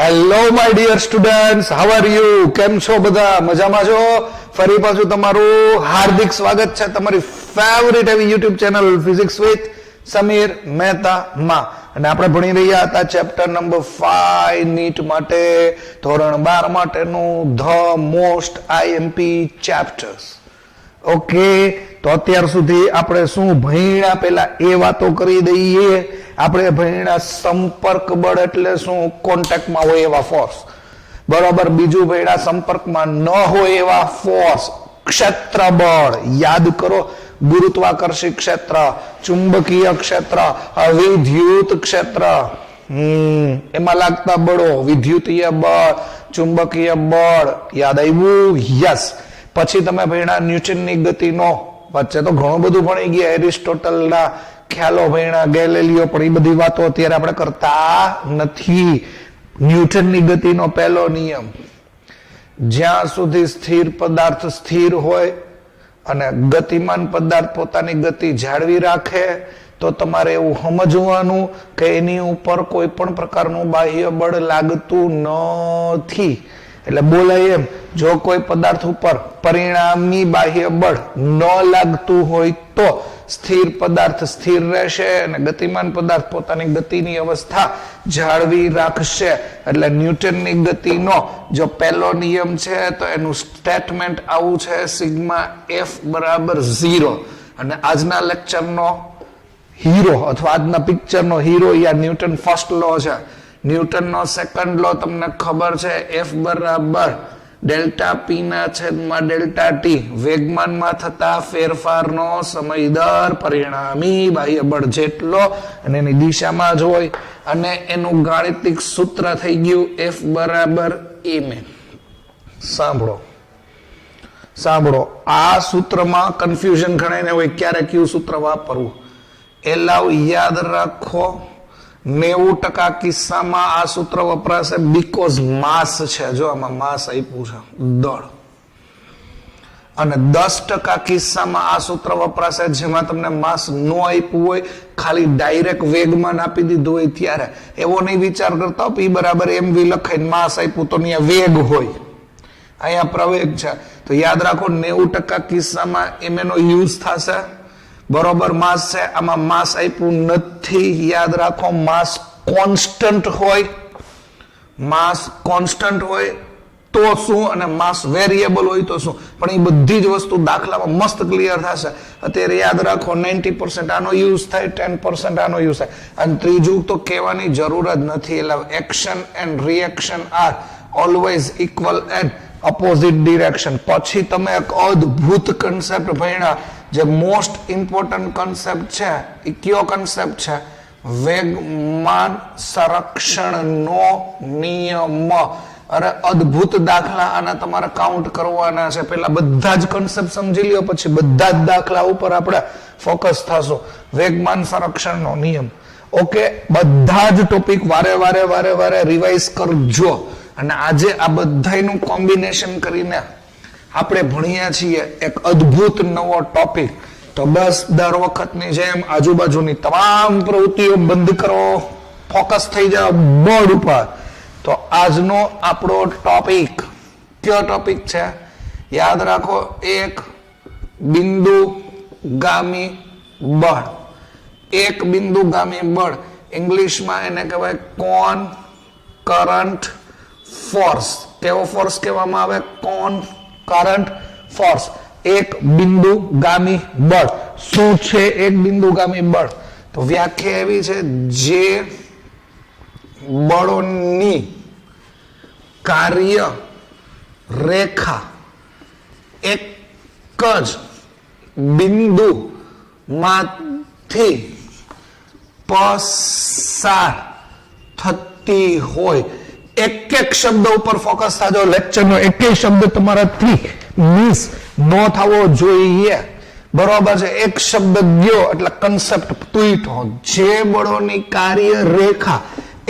Hello my dear students, how are you? કેમ છો બધા? મજામાં છો? ફરી પાછું તમારું હાર્દિક સ્વાગત છે તમારી ફેવરિટ એવી YouTube channel physics with Samir Mehta માં. અને આપણે ભણી રહ્યા હતા ચેપ્ટર નંબર 5 નીટ માટે, ધોરણ 12 માટેનું the most IMP chapters. Okay, તો અત્યાર સુધી આપણે શું ભણ્યા પેલા એ વાતો કરી દઈએ. આપણે ભણ્યા સંપર્ક બળ એટલે શું? કોન્ટેક્ટમાં હોય એવા ફોર્સ. બરોબર. બીજું ભણ્યા સંપર્કમાં ન હોય એવા ફોર્સ. ક્ષેત્ર બળ યાદ કરો. ગુરુત્વાકર્ષી ક્ષેત્ર, ચુંબકીય ક્ષેત્ર, વિદ્યુત ક્ષેત્ર, એમાં લાગતા બળો, વિદ્યુતીય બળ, ચુંબકીય બળ. યાદ આવ્યું? યસ. પછી તમે ભણ્યા ન્યૂટનની ગતિનો. વચ્ચે તો ઘણું બધું ભણી ગયા, એરિસ્ટોટલના ખ્યાલો ભણ્યા, ગેલેલિયો, પણ એ બધી વાતો અત્યારે આપણે કરતા નથી. ન્યૂટનની ગતિનો પહેલો નિયમ, જ્યાં સુધી સ્થિર પદાર્થ સ્થિર હોય અને ગતિમાન પદાર્થ પોતાની ગતિ જાળવી રાખે તો તમારે એવું સમજવાનું કે એની ઉપર કોઈ પણ પ્રકારનું બાહ્ય બળ લાગતું નથી. એટલે બોલાય એમ, જો કોઈ પદાર્થ ઉપર પરિણામી બાહ્ય બળ ન લાગતું હોય તો સ્થિર પદાર્થ સ્થિર રહેશે અને ગતિમાન પદાર્થ પોતાની ગતિની અવસ્થા જાળવી રાખશે. એટલે ન્યૂટનની ગતિનો જો પહેલો નિયમ છે તો એનું સ્ટેટમેન્ટ આવું છે, સિગ્મા એફ બરાબર 0. અને આજના લેક્ચરનો હીરો અથવા આજના પિક્ચરનો હીરો યા ન્યૂટન ફર્સ્ટ લો છે. ન્યૂટનનો સેકન્ડ લો તમને ખબર છે, એફ બરાબર ડેલ્ટા પી ના છેદમાં ડેલ્ટા ટી, વેગમાનમાં થતા ફેરફારનો સમય દર પરિણામી બાહ્ય બળ જેટલો અને એની દિશામાં જ હોય. અને એનું ગાણિતિક સૂત્ર થઈ ગયું એફ બરાબર એમ. સાંભળો, આ સૂત્રમાં કન્ફ્યુઝન ઘણાને હોય, ક્યારે કયું સૂત્ર વાપરવું. એલાવ યાદ રાખો, 90% કિસ્સામાં આ સૂત્ર વપરાશે બીકોઝ માસ છે. જો આમાં માસ આપ્યું છે, દળ. અને 10% કિસ્સામાં આ સૂત્ર વપરાશે જેમાં તમને માસ ન આપ્યું હોય, ખાલી ડાયરેક્ટ વેગમાન આપી દીધું હોય ત્યારે. એવો નહીં વિચાર કરતા પી બરાબર એમ વી લખાઈને માસ આપ્યું તો અહીંયા વેગ હોય, અહીંયા પ્રવેગ છે. તો યાદ રાખો 90% કિસ્સામાં એમ એનો યુઝ થશે. બરોબર. માસ છે, આમાં માસ આપ્યું નથી. યાદ રાખો, માસ કોન્સ્ટન્ટ હોય. માસ કોન્સ્ટન્ટ હોય તો શું અને માસ વેરિયેબલ હોય તો શું, પણ એ બધી જ વસ્તુ દાખલામાં મસ્ત ક્લિયર થશે. અત્યારે યાદ રાખો 90% આનો યુઝ થાય, 10% આનો યુઝ થાય. અને ત્રીજું તો કહેવાની જરૂર જ નથી. એટલે action and reaction are always equal and opposite direction. પછી તમે એક અદ્ભુત કન્સેપ્ટ ભણ્યા, જે મોસ્ટ ઇમ્પોર્ટન્ટ કન્સેપ્ટ છે. એ કયો કન્સેપ્ટ છે? વેગમાન સંરક્ષણનો નિયમ. અરે અદ્ભુત દાખલા આના તમારે કાઉન્ટ કરવાના છે. પેલા બધા જ કન્સેપ્ટ સમજી લ્યો, પછી બધા જ દાખલા ઉપર આપણે ફોકસ થશું. વેગમાન સંરક્ષણનો નિયમ. ઓકે, બધા જ ટોપિક વારે વારે રિવાઇઝ કરજો. અને આજે આ બધાનું કોમ્બિનેશન કરીને આપણે ભણ્યા છીએ એક અદ્ભુત નવો ટોપિક. તો બસ દર વખતની જેમ આજુબાજુની તમામ પ્રવૃત્તિઓ બંધ કરો, ફોકસ થઈ જાઓ બોર્ડ ઉપર. તો આજનો આપણો ટોપિક કયો ટોપિક છે? યાદ રાખો, એક બિંદુગામી બળ. એક બિંદુગામી બળ, ઇંગ્લિશમાં એને કહેવાય કોનકરન્ટ ફોર્સ. કેવો ફોર્સ કહેવામાં આવે? Concurrent force. એક બિંદુગામી બળ. શું છે એક બિંદુગામી બળ? તો વ્યાખ્યા એવી છે, જે બળોની કાર્ય રેખા એક જ બિંદુમાંથી પસાર થતી હોય. એક એક શબ્દ ઉપર ફોકસ થાજો. લેક્ચરનો એક શબ્દ તમારાથી મિસ ન થવો જોઈએ. બરોબર છે? એક શબ્દ ગયો એટલે કન્સેપ્ટ તૂટ્યો. જે બળોની કાર્ય રેખા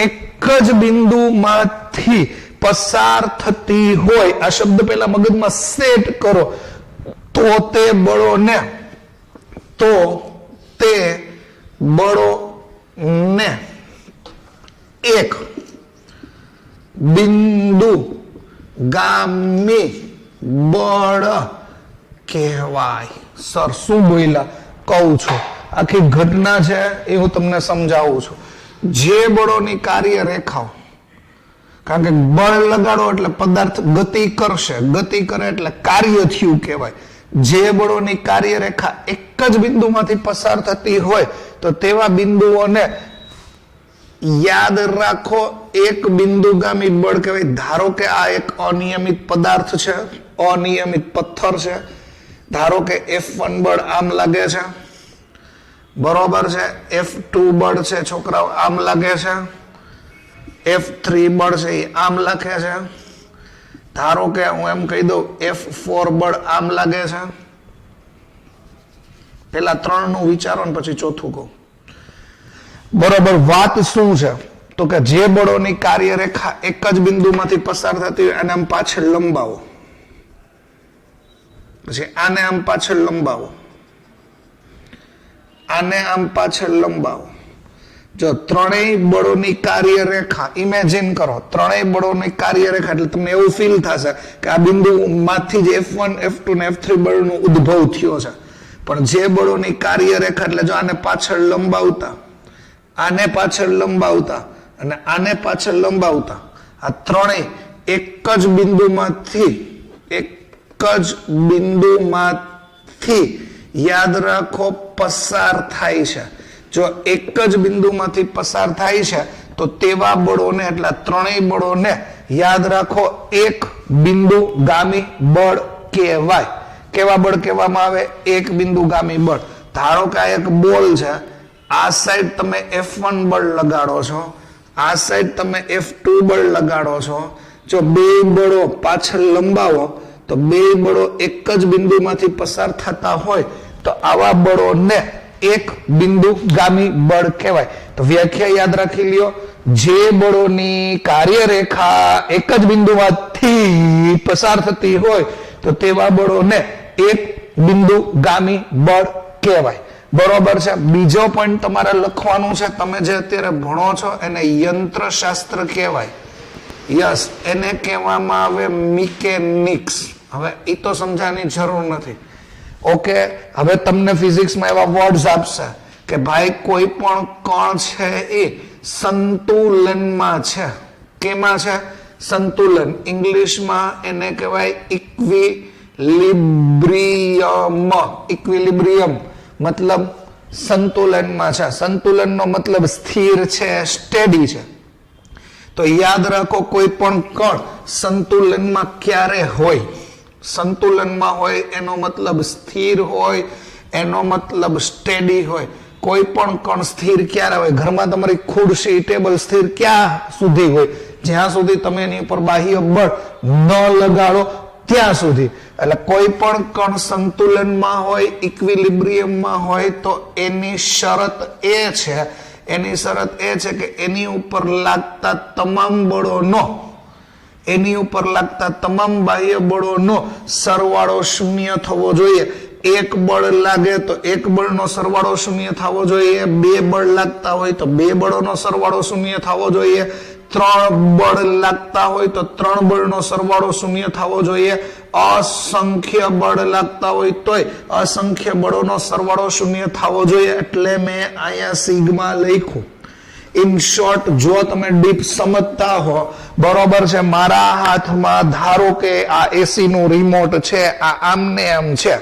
એક જ બિંદુમાંથી પસાર થતી હોય, આ શબ્દ પેલા મગજમાં સેટ કરો. તો તે બળોને એક બિંદુ ગામી બળ કહેવાય. સર શું બોલ્યા કહું છું, આખી ઘટના છે એ હું તમને સમજાવું છું. જે બળોની કાર્ય રેખાઓ, કારણ કે બળ લગાડો એટલે પદાર્થ ગતિ કરશે, ગતિ કરે એટલે કાર્ય થયું કહેવાય. જે બળોની કાર્ય રેખા એક જ બિંદુમાંથી પસાર થતી હોય તો તેવા બિંદુઓને યાદ રાખો એક બિંદુગામી બળ કહેવાય. ધારો કે આ એક અનિયમિત પદાર્થ છે, અનિયમિત પથ્થર છે. ધારો કે F1 બળ આમ લાગે છે, બરોબર છે. F2 બળ છે છોકરાઓ આમ લાગે છે. F3 બળ છે એ આમ લખે છે. ધારો કે હું એમ કહી દઉં F4 બળ આમ લાગે છે. પેલા 3 નું વિચારો ને પછી ચોથું કહું. બરોબર. વાત શું છે તો કે જે બળોની કાર્ય રેખા એક જ બિંદુમાંથી પસાર થતી હોય અને આમ પાછળ લંબાવો, પછી આને આમ પાછળ લંબાવો, આને આમ પાછળ લંબાવો. જો ત્રણેય બળોની કાર્ય રેખા ઇમેજિન કરો, ત્રણેય બળોની કાર્ય રેખા એટલે તમને એવું ફીલ થશે કે આ બિંદુમાંથી જ F1 F2 ને F3 બળનો ઉદ્ભવ થયો છે. પણ જે બળોની કાર્ય રેખા એટલે જો આને પાછળ લંબાવતા, આને પાછળ લંબાવતા અને આને પાછળ લંબાવતા, આ ત્રણેય એક જ બિંદુમાંથી યાદ રાખો પસાર થાય છે. જો એક જ બિંદુમાંથી પસાર થાય છે તો તેવા બળોને એટલે ત્રણેય બળોને યાદ રાખો એક બિંદુગામી બળ કહેવાય. કેવા બળ કહેવામાં આવે? એક બિંદુગામી બળ. ધારો કે આ એક બોલ છે, આ સાઈડ તમે F1 બળ લગાડો છો, આ સાઈડ તમે F2 બળ લગાડો છો. જો બે બળો પાછળ લંબાવો તો બે બળો એક જ બિંદુમાંથી પસાર થતા હોય તો આવા બળોને એક બિંદુગામી બળ કહેવાય. તો વ્યાખ્યા યાદ રાખી લ્યો. જે બળોની કાર્ય રેખા એક જ બિંદુમાંથી પસાર થતી હોય તો તેવા બળોને એક બિંદુગામી બળ કહેવાય. બરોબર છે. બીજો પોઈન્ટ તમારે લખવાનું છે, તમે જે અત્યારે ભણો છો એને યંત્રશાસ્ત્ર કહેવાય. યસ, એને કહેવામાં આવે મિકેનિક્સ. હવે એ તો સમજાવવાની જરૂર નથી. ઓકે, હવે તમને ફિઝિક્સમાં એવા વર્ડ્સ આપશે કે ભાઈ કોઈ પણ કણ છે એ સંતુલનમાં છે. કેમાં છે? સંતુલન. ઇંગ્લિશમાં એને કહેવાય ઇક્વિલિબ્રિયમ. ઇક્વિલિબ્રિયમ મતલબ સંતુલનમાં છે. સંતુલનનો મતલબ સ્થિર છે, સ્ટેડી છે. તો યાદ રાખો કોઈ પણ કણ સંતુલનમાં ક્યારે હોય? સંતુલનમાં હોય એનો મતલબ સ્થિર હોય, એનો મતલબ સ્ટેડી હોય. કોઈ પણ કણ સ્થિર ક્યારે હોય? ઘરમાં તમારી ખુરશી, ટેબલ સ્થિર ક્યાં સુધી હોય? જ્યાં સુધી તમે એની ઉપર બાહ્ય બળ ન લગાડો ત્યાં સુધી. એટલે કોઈ પણ કણ સંતુલનમાં હોય, ઇક્વિલિબ્રિયમમાં હોય તો એની શરત એ છે કે એની ઉપર લાગતા તમામ બાહ્ય બળોનો સરવાળો શૂન્ય થવો જોઈએ. એક બળ લાગે તો એક બળનો સરવાળો શૂન્ય થવો જોઈએ. બે બળ લાગતા હોય તો બે બળોનો સરવાળો શૂન્ય થવો જોઈએ. ત્રણ બળ લાગતા હોય તો ત્રણ બળનો સરવાળો શૂન્ય થવો જોઈએ. અસંખ્ય બળ લાગતા હોય તોય અસંખ્ય બળોનો સરવાળો શૂન્ય થવો જોઈએ. એટલે મેં અહીંયા સિગ્મા લખ્યું. ઇન શોર્ટ, જો તમે ડીપ સમજતા હો, બરોબર છે, મારા હાથમાં ધારો કે આ એસી નું રિમોટ છે, આ આમને આમ છે,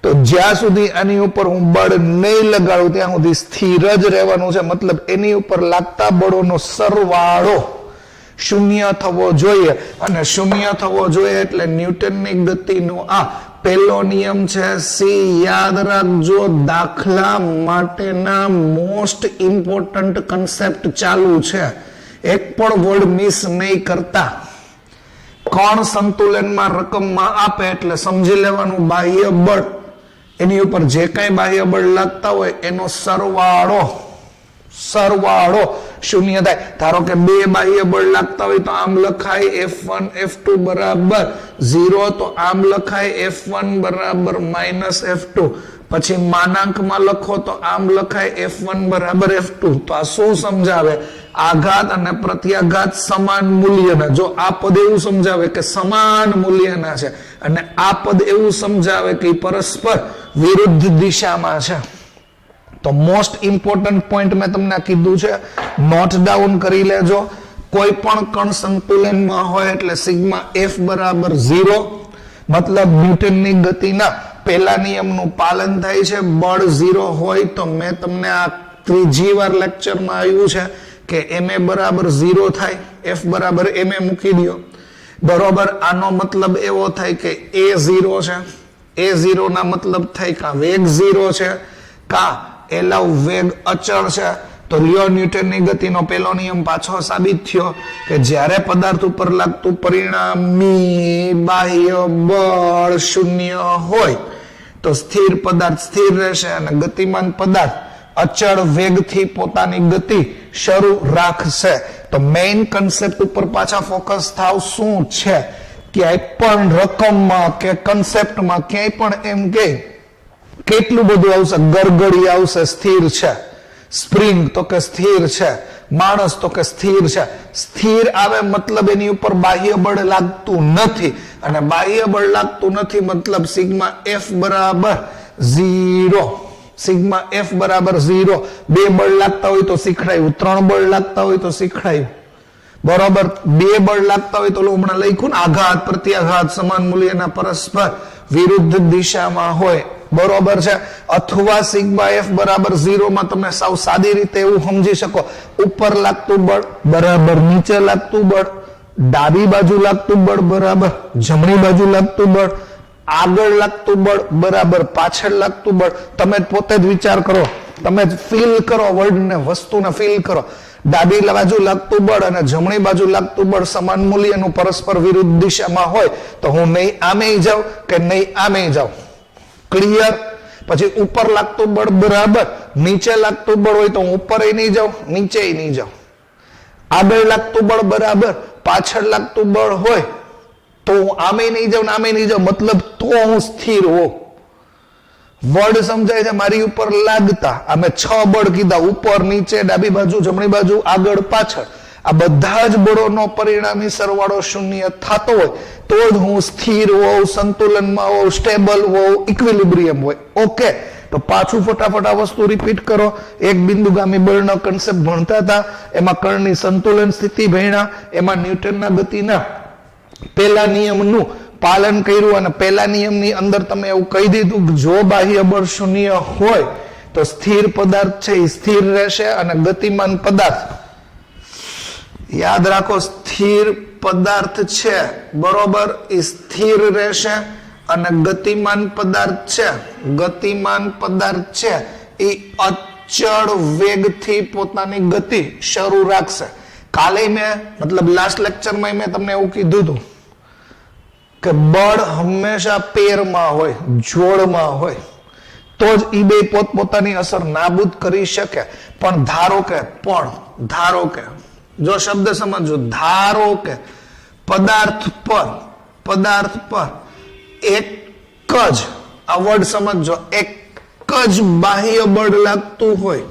તો જ્યાં સુધી આની ઉપર હું બળ નહીં લગાડું ત્યાં સુધી સ્થિર જ રહેવાનું છે. મતલબ એની ઉપર લાગતા બળોનો સરવાળો શૂન્ય થવો જોઈએ. અને શૂન્ય થવો જોઈએ એટલે ન્યૂટનની ગતિનો આ પહેલો નિયમ છે. સી યાદ રાખજો. દાખલા માટેના મોસ્ટ ઇમ્પોર્ટન્ટ કન્સેપ્ટ ચાલુ છે, એક પણ વર્ડ મિસ નહીં કરતા. કણ સંતુલનમાં રકમમાં આપે એટલે સમજી લેવાનું બાહ્ય બળ, એની ઉપર જે કઈ બાહ્ય બળ લાગતા હોય એનો સરવાળો શૂન્ય થાય. ધારો કે બે બાહ્ય બળ લાગતા હોય તો આમ લખાય F1 F2 બરાબર 0, તો આમ લખાય F1 બરાબર -F2. પછી માનાંકમાં લખો તો આમ લખાય F1 બરાબર F2. તો આ શું સમજાવે? આઘાત અને પ્રત્યાઘાત સમાન મૂલ્યના. જો આ પદ એવું સમજાવે કે સમાન મૂલ્યના છે અને આ પદ એવું સમજાવે કે પરસ્પર વિરુદ્ધ દિશામાં છે, તો મોસ્ટ ઇમ્પોર્ટન્ટ પોઈન્ટ મેં તમને કીધું છે, નોટ ડાઉન કરી લેજો. કોઈ પણ કણ સંતુલનમાં હોય એટલે સિગ્મા એફ બરાબર 0, મતલબ ન્યૂટનની ગતિના પહેલા નિયમનું પાલન થાય છે. બળ 0 હોય તો મેં તમને આ ત્રીજી વાર લેક્ચરમાં આવ્યું છે કે ma બરાબર 0 થાય, f બરાબર ma મૂકી દો. બરોબર, આનો મતલબ એવો થાય કે a 0 છે. a 0 ના મતલબ થાય કા વેગ 0 છે કા એલાવ વેગ અચળ છે. તો લિયો ન્યૂટનની ગતિનો પહેલો નિયમ પાછો સાબિત થયો કે જ્યારે પદાર્થ ઉપર લાગતું પરિણામી બાહ્ય બળ શૂન્ય હોય તો સ્થિર પદાર્થ સ્થિર રહેશે અને ગતિમાન પદાર્થ અચળ વેગથી પોતાની ગતિ શરૂ રાખશે. તો મેઇન કન્સેપ્ટ ઉપર પાછા ફોકસ થાવ. શું છે ક્યાંય પણ રકમમાં કે કન્સેપ્ટમાં ક્યાંય પણ એમ કે કેટલું બધું આવશે, ગરગડી આવશે સ્થિર છે, સ્પ્રિંગ તો કે સ્થિર છે, માણસ તો કે સ્થિર છે. સ્થિર આવે મતલબ એની ઉપર બાહ્ય બળ લાગતું નથી અને બાહ્ય બળ લાગતું નથી મતલબ સિગ્મા એફ બરાબર 0. સિગ્મા એફ બરાબર 0. 2 બળ લાગતા હોય તો શીખડાયું, 3 બળ લાગતા હોય તો શીખડાયું. બરોબર, 2 બળ લાગતા હોય તો હમણાં લખ્યું ને, આઘાત પ્રત્યાઘાત સમાન મૂલ્યના પરસ્પર વિરુદ્ધ દિશામાં હોય. બરોબર છે. અથવા સિગ્મા એફ બરાબર 0 માં તમે સાવ સાદી રીતે એવું સમજી શકો, ઉપર લાગતું બળ બરાબર નીચે લાગતું બળ, ડાબી બાજુ લાગતું બળ બરાબર જમણી બાજુ લાગતું બળ, આગળ લાગતું બળ બરાબર પાછળ લાગતું બળ. તમે પોતે જ વિચાર કરો, તમે ફીલ કરો વર્ડને, વસ્તુને ફીલ કરો. ડાબી બાજુ લાગતું બળ અને જમણી બાજુ લાગતું બળ સમાન મૂલ્યનું પરસ્પર વિરુદ્ધ દિશામાં હોય તો હું નહીં આમે જાઉં કે નહીં આમે જાઉં. ક્લિયર? પછી ઉપર લાગતું બળ બરાબર નીચે લાગતું બળ હોય તો હું ઉપર નહીં જાઉં, નીચે નહીં જાઉં. આગળ લાગતું બળ બરાબર પાછળ લાગતું બળ હોય તો હું આમે નહીં જાઉં ને આમે નહીં જાઉં, મતલબ તો હું સ્થિર હોઉં. વર્ડ સમજાય છે? મારી ઉપર લાગતા અમે 6 બળ કીધા, ઉપર નીચે ડાબી બાજુ જમણી બાજુ આગળ પાછળ. આ બધા જ બળોનો પરિણામી સરવાળો શૂન્ય થતો હોય તો જ હું સ્થિર હોઉં, સંતુલનમાં હોઉં, સ્ટેબલ હોઉં, ઇક્વિલિબ્રિયમ હોય. ઓકે, તો પાછું ફટાફટ આ વસ્તુ રિપીટ કરો. એક બિંદુગામી બળનો કન્સેપ્ટ ભણતા હતા, એમાં કણની સંતુલન સ્થિતિ ભણ્યા, એમાં ન્યૂટનના ગતિના પહેલા નિયમનું પાલન કર્યું અને પહેલા નિયમની અંદર તમે એવું કહી દીધું કે જો બાહ્ય બળ શૂન્ય હોય તો સ્થિર પદાર્થ છે એ સ્થિર રહેશે અને ગતિમાન પદાર્થ, યાદ રાખો, સ્થિર પદાર્થ છે બરોબર એ સ્થિર રહેશે અને ગતિમાન પદાર્થ છે એ અચળ વેગથી પોતાની ગતિ શરૂ રાખશે. કાલે મેં મતલબ લાસ્ટ લેક્ચરમાં મેં તમને એવું કીધું હતું કે બળ હંમેશા પેરમાં હોય, જોડમાં હોય તો જ એ બે પોતપોતાની અસર નાબૂદ કરી શકે. પણ ધારો કે જો શબ્દ સમજો, ધારો કે પદાર્થ પર એક જ, આ વર્ડ સમજો, એક જ બાહ્ય બળ લાગતું હોય,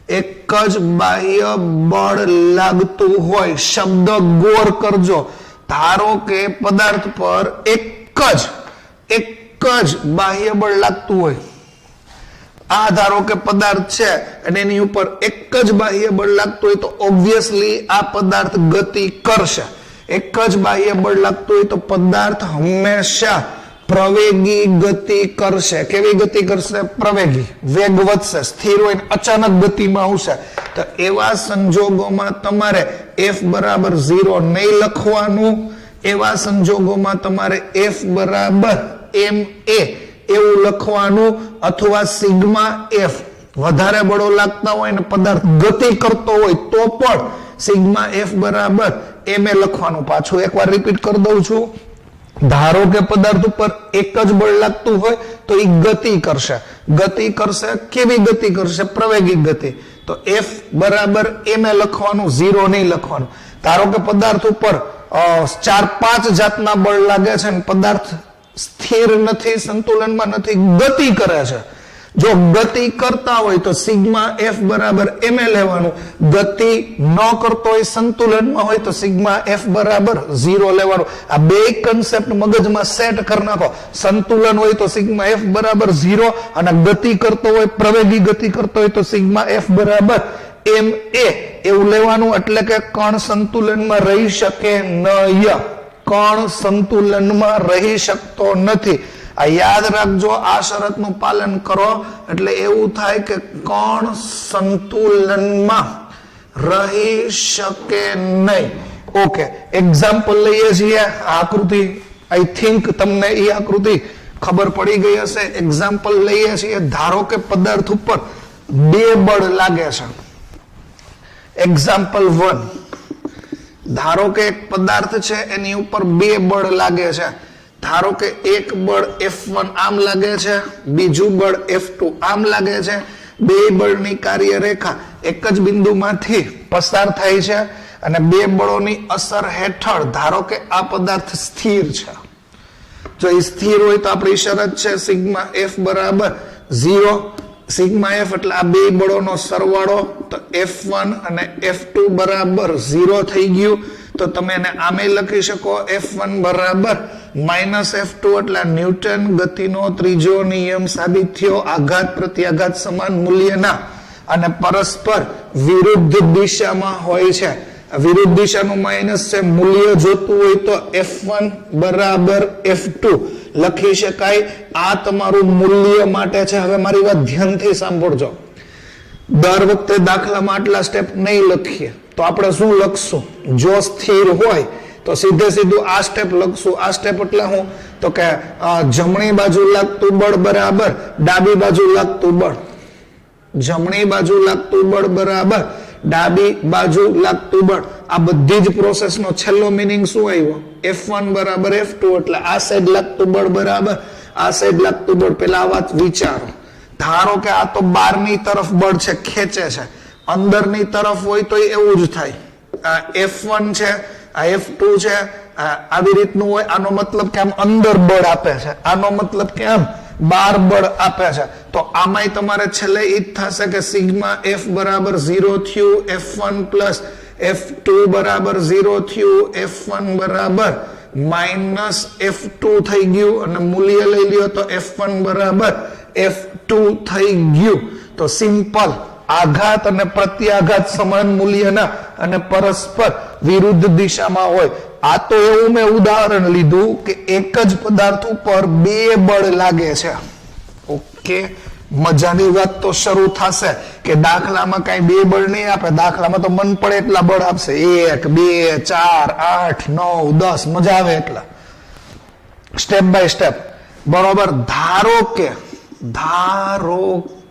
એક જ બાહ્ય બળ લાગતું હોય. શબ્દ ગોર કરજો. ધારો કે પદાર્થ પર એક જ બાહ્ય બળ લાગતું હોય. આ ધારો કે પદાર્થ છે અને એની ઉપર એક જ બાહ્ય બળ લાગતું હોય તો ઓબ્વિયસલી આ પદાર્થ ગતિ કરશે. એક જ બાહ્ય બળ લાગતું હોય તો પદાર્થ હંમેશા પ્રવેગી ગતિ કરશે. કેવી ગતિ કરશે? પ્રવેગી. વેગ વધશે. સ્થિર હોય અચાનક ગતિમાં આવશે. તો એવા સંજોગોમાં તમારે f બરાબર 0 નહીં લખવાનું. એવા સંજોગોમાં તમારે f બરાબર ma એવું લખવાનું અથવા સિગ્મા એફ. વધારે બળો લાગતા હોય ને પદાર્થ ગતિ કરતો હોય તો પણ સિગ્મા એફ બરાબર ma લખવાનું. પાછું એકવાર રિપીટ કરી દઉં છું. ધારો કે પદાર્થ ઉપર એક જ બળ લાગતું હોય તો એ ગતિ કરશે. કેવી ગતિ કરશે? પ્રવેગી ગતિ. તો f બરાબર ma લખવાનું, 0 નહીં લખવાનું. ધારો કે પદાર્થ ઉપર 4-5 જાતના બળ લાગે છે ને પદાર્થ સ્થિર નથી, સંતુલનમાં નથી, ગતિ કરે છે, જો ગતિ કરતા હોય તો સિગ્મા એફ બરાબર એમ એ લેવાનું, ગતિ ન કરતો હોય સંતુલનમાં હોય તો સિગ્મા એફ બરાબર 0 લેવાનું. આ બે કન્સેપ્ટ મગજમાં સેટ કરી નાખો. સંતુલન હોય તો સિગ્મા એફ બરાબર 0 અને ગતિ કરતો હોય, પ્રવેગી ગતિ કરતો હોય તો સિગ્મા એફ બરાબર એમ એ એવું લેવાનું. એટલે કે કણ સંતુલનમાં રહી શકે નહીં, કણ સંતુલનમાં રહી શકતો નથી. આ યાદ રાખજો, આ શરતનું પાલન કરો એટલે એવું થાય કે કણ સંતુલનમાં રહી શકે નહીં. ઓકે, એક્ઝામ્પલ લઈએ છીએ. આકૃતિ આઈ થિંક તમને એ આકૃતિ ખબર પડી ગઈ હશે. એક્ઝામ્પલ લઈએ છીએ. ધારો કે પદાર્થ ઉપર બે બળ લાગે છે. એક્ઝામ્પલ 1, ધારો કે એક પદાર્થ છે એની ઉપર બે બળ લાગે છે. ધારો કે એક બળ F1 આમ લાગે છે, બીજું બળ F2 આમ લાગે છે. બે બળની કાર્યરેખા એક જ બિંદુમાંથી પસાર થાય છે અને બે બળોની અસર હેઠળ ધારો કે આ પદાર્થ સ્થિર છે. જો એ સ્થિર હોય તો આપણી શરત છે સિગ્મા F બરાબર 0. સિગ્મા F એટલે આ બે બળોનો સરવાળો, તો F1 અને F2 બરાબર 0 થઈ ગયું. તો તમે એને આમે લખી શકો F1 બરાબર -F2 એટલે ન્યૂટન ગતિનો ત્રીજો નિયમ સાબિત થયો. આઘાત પ્રત્યાઘાત સમાન મૂલ્યના અને પરસ્પર વિરુદ્ધ દિશામાં હોય છે. વિરુદ્ધ દિશાનું માઇનસ છે. મૂલ્ય જોતું હોય તો F1 બરાબર F2 લખી શકાય. આ તમારું મૂલ્ય માટે છે. હવે મારી વાત ધ્યાનથી સાંભળજો. દર વખતે દાખલામાં આટલા સ્ટેપ નહીં લખીએ તો આપણે શું લખશું? જો સ્થિર હોય તો સીધે સીધું આ સ્ટેપ લખશું. આ સ્ટેપ એટલે હું? તો કે જમણી બાજુ લાગતું બળ બરાબર ડાબી બાજુ લાગતું બળ. જમણી બાજુ લાગતું બળ બરાબર ડાબી બાજુ લાગતું બળ. આ બધી જ પ્રોસેસનો છેલ્લો મિનિંગ શું આવ્યો? F1 બરાબર F2 એટલે આ સાઈડ લાગતું બળ બરાબર આ સાઈડ લાગતું બળ. પેલા આ વાત વિચારો. ધારો કે આ તો બહારની તરફ બળ છે, ખેંચે છે. અંદરની તરફ હોય તો એવું જ થાય. આ F1 છે, આ F2 છે, આવી રીતનું હોય. આનો મતલબ કે આમ અંદર બળ આપે છે, આનો મતલબ કે આમ બાર બળ આપે છે. તો આમાંય તમારે છેલ્લે ઈ જ થશે કે સિગ્મા F બરાબર 0 થયું, F1 પ્લસ F2 બરાબર 0 થયું, F1 બરાબર -F2 થઈ ગયું અને મૂલ્ય લઈ લ્યો તો F1 બરાબર F2 થઈ ગયું. તો સિમ્પલ આઘાત અને પ્રત્યાઘાત સમાન મૂલ્યના અને પરસ્પર વિરુદ્ધ દિશામાં હોય. આ તો એવું મેં ઉદાહરણ લીધું કે એક જ પદાર્થ ઉપર બે બળ લાગે છે. ઓકે, મજાની વાત તો શરૂ થશે કે દાખલામાં કઈ બે બળ નહીં આપે. દાખલામાં તો મન પડે એટલા બળ આપશે. 1, 2, 4, 8, 9, 10 મજા આવે એટલા. Step by step. બરોબર. ધારો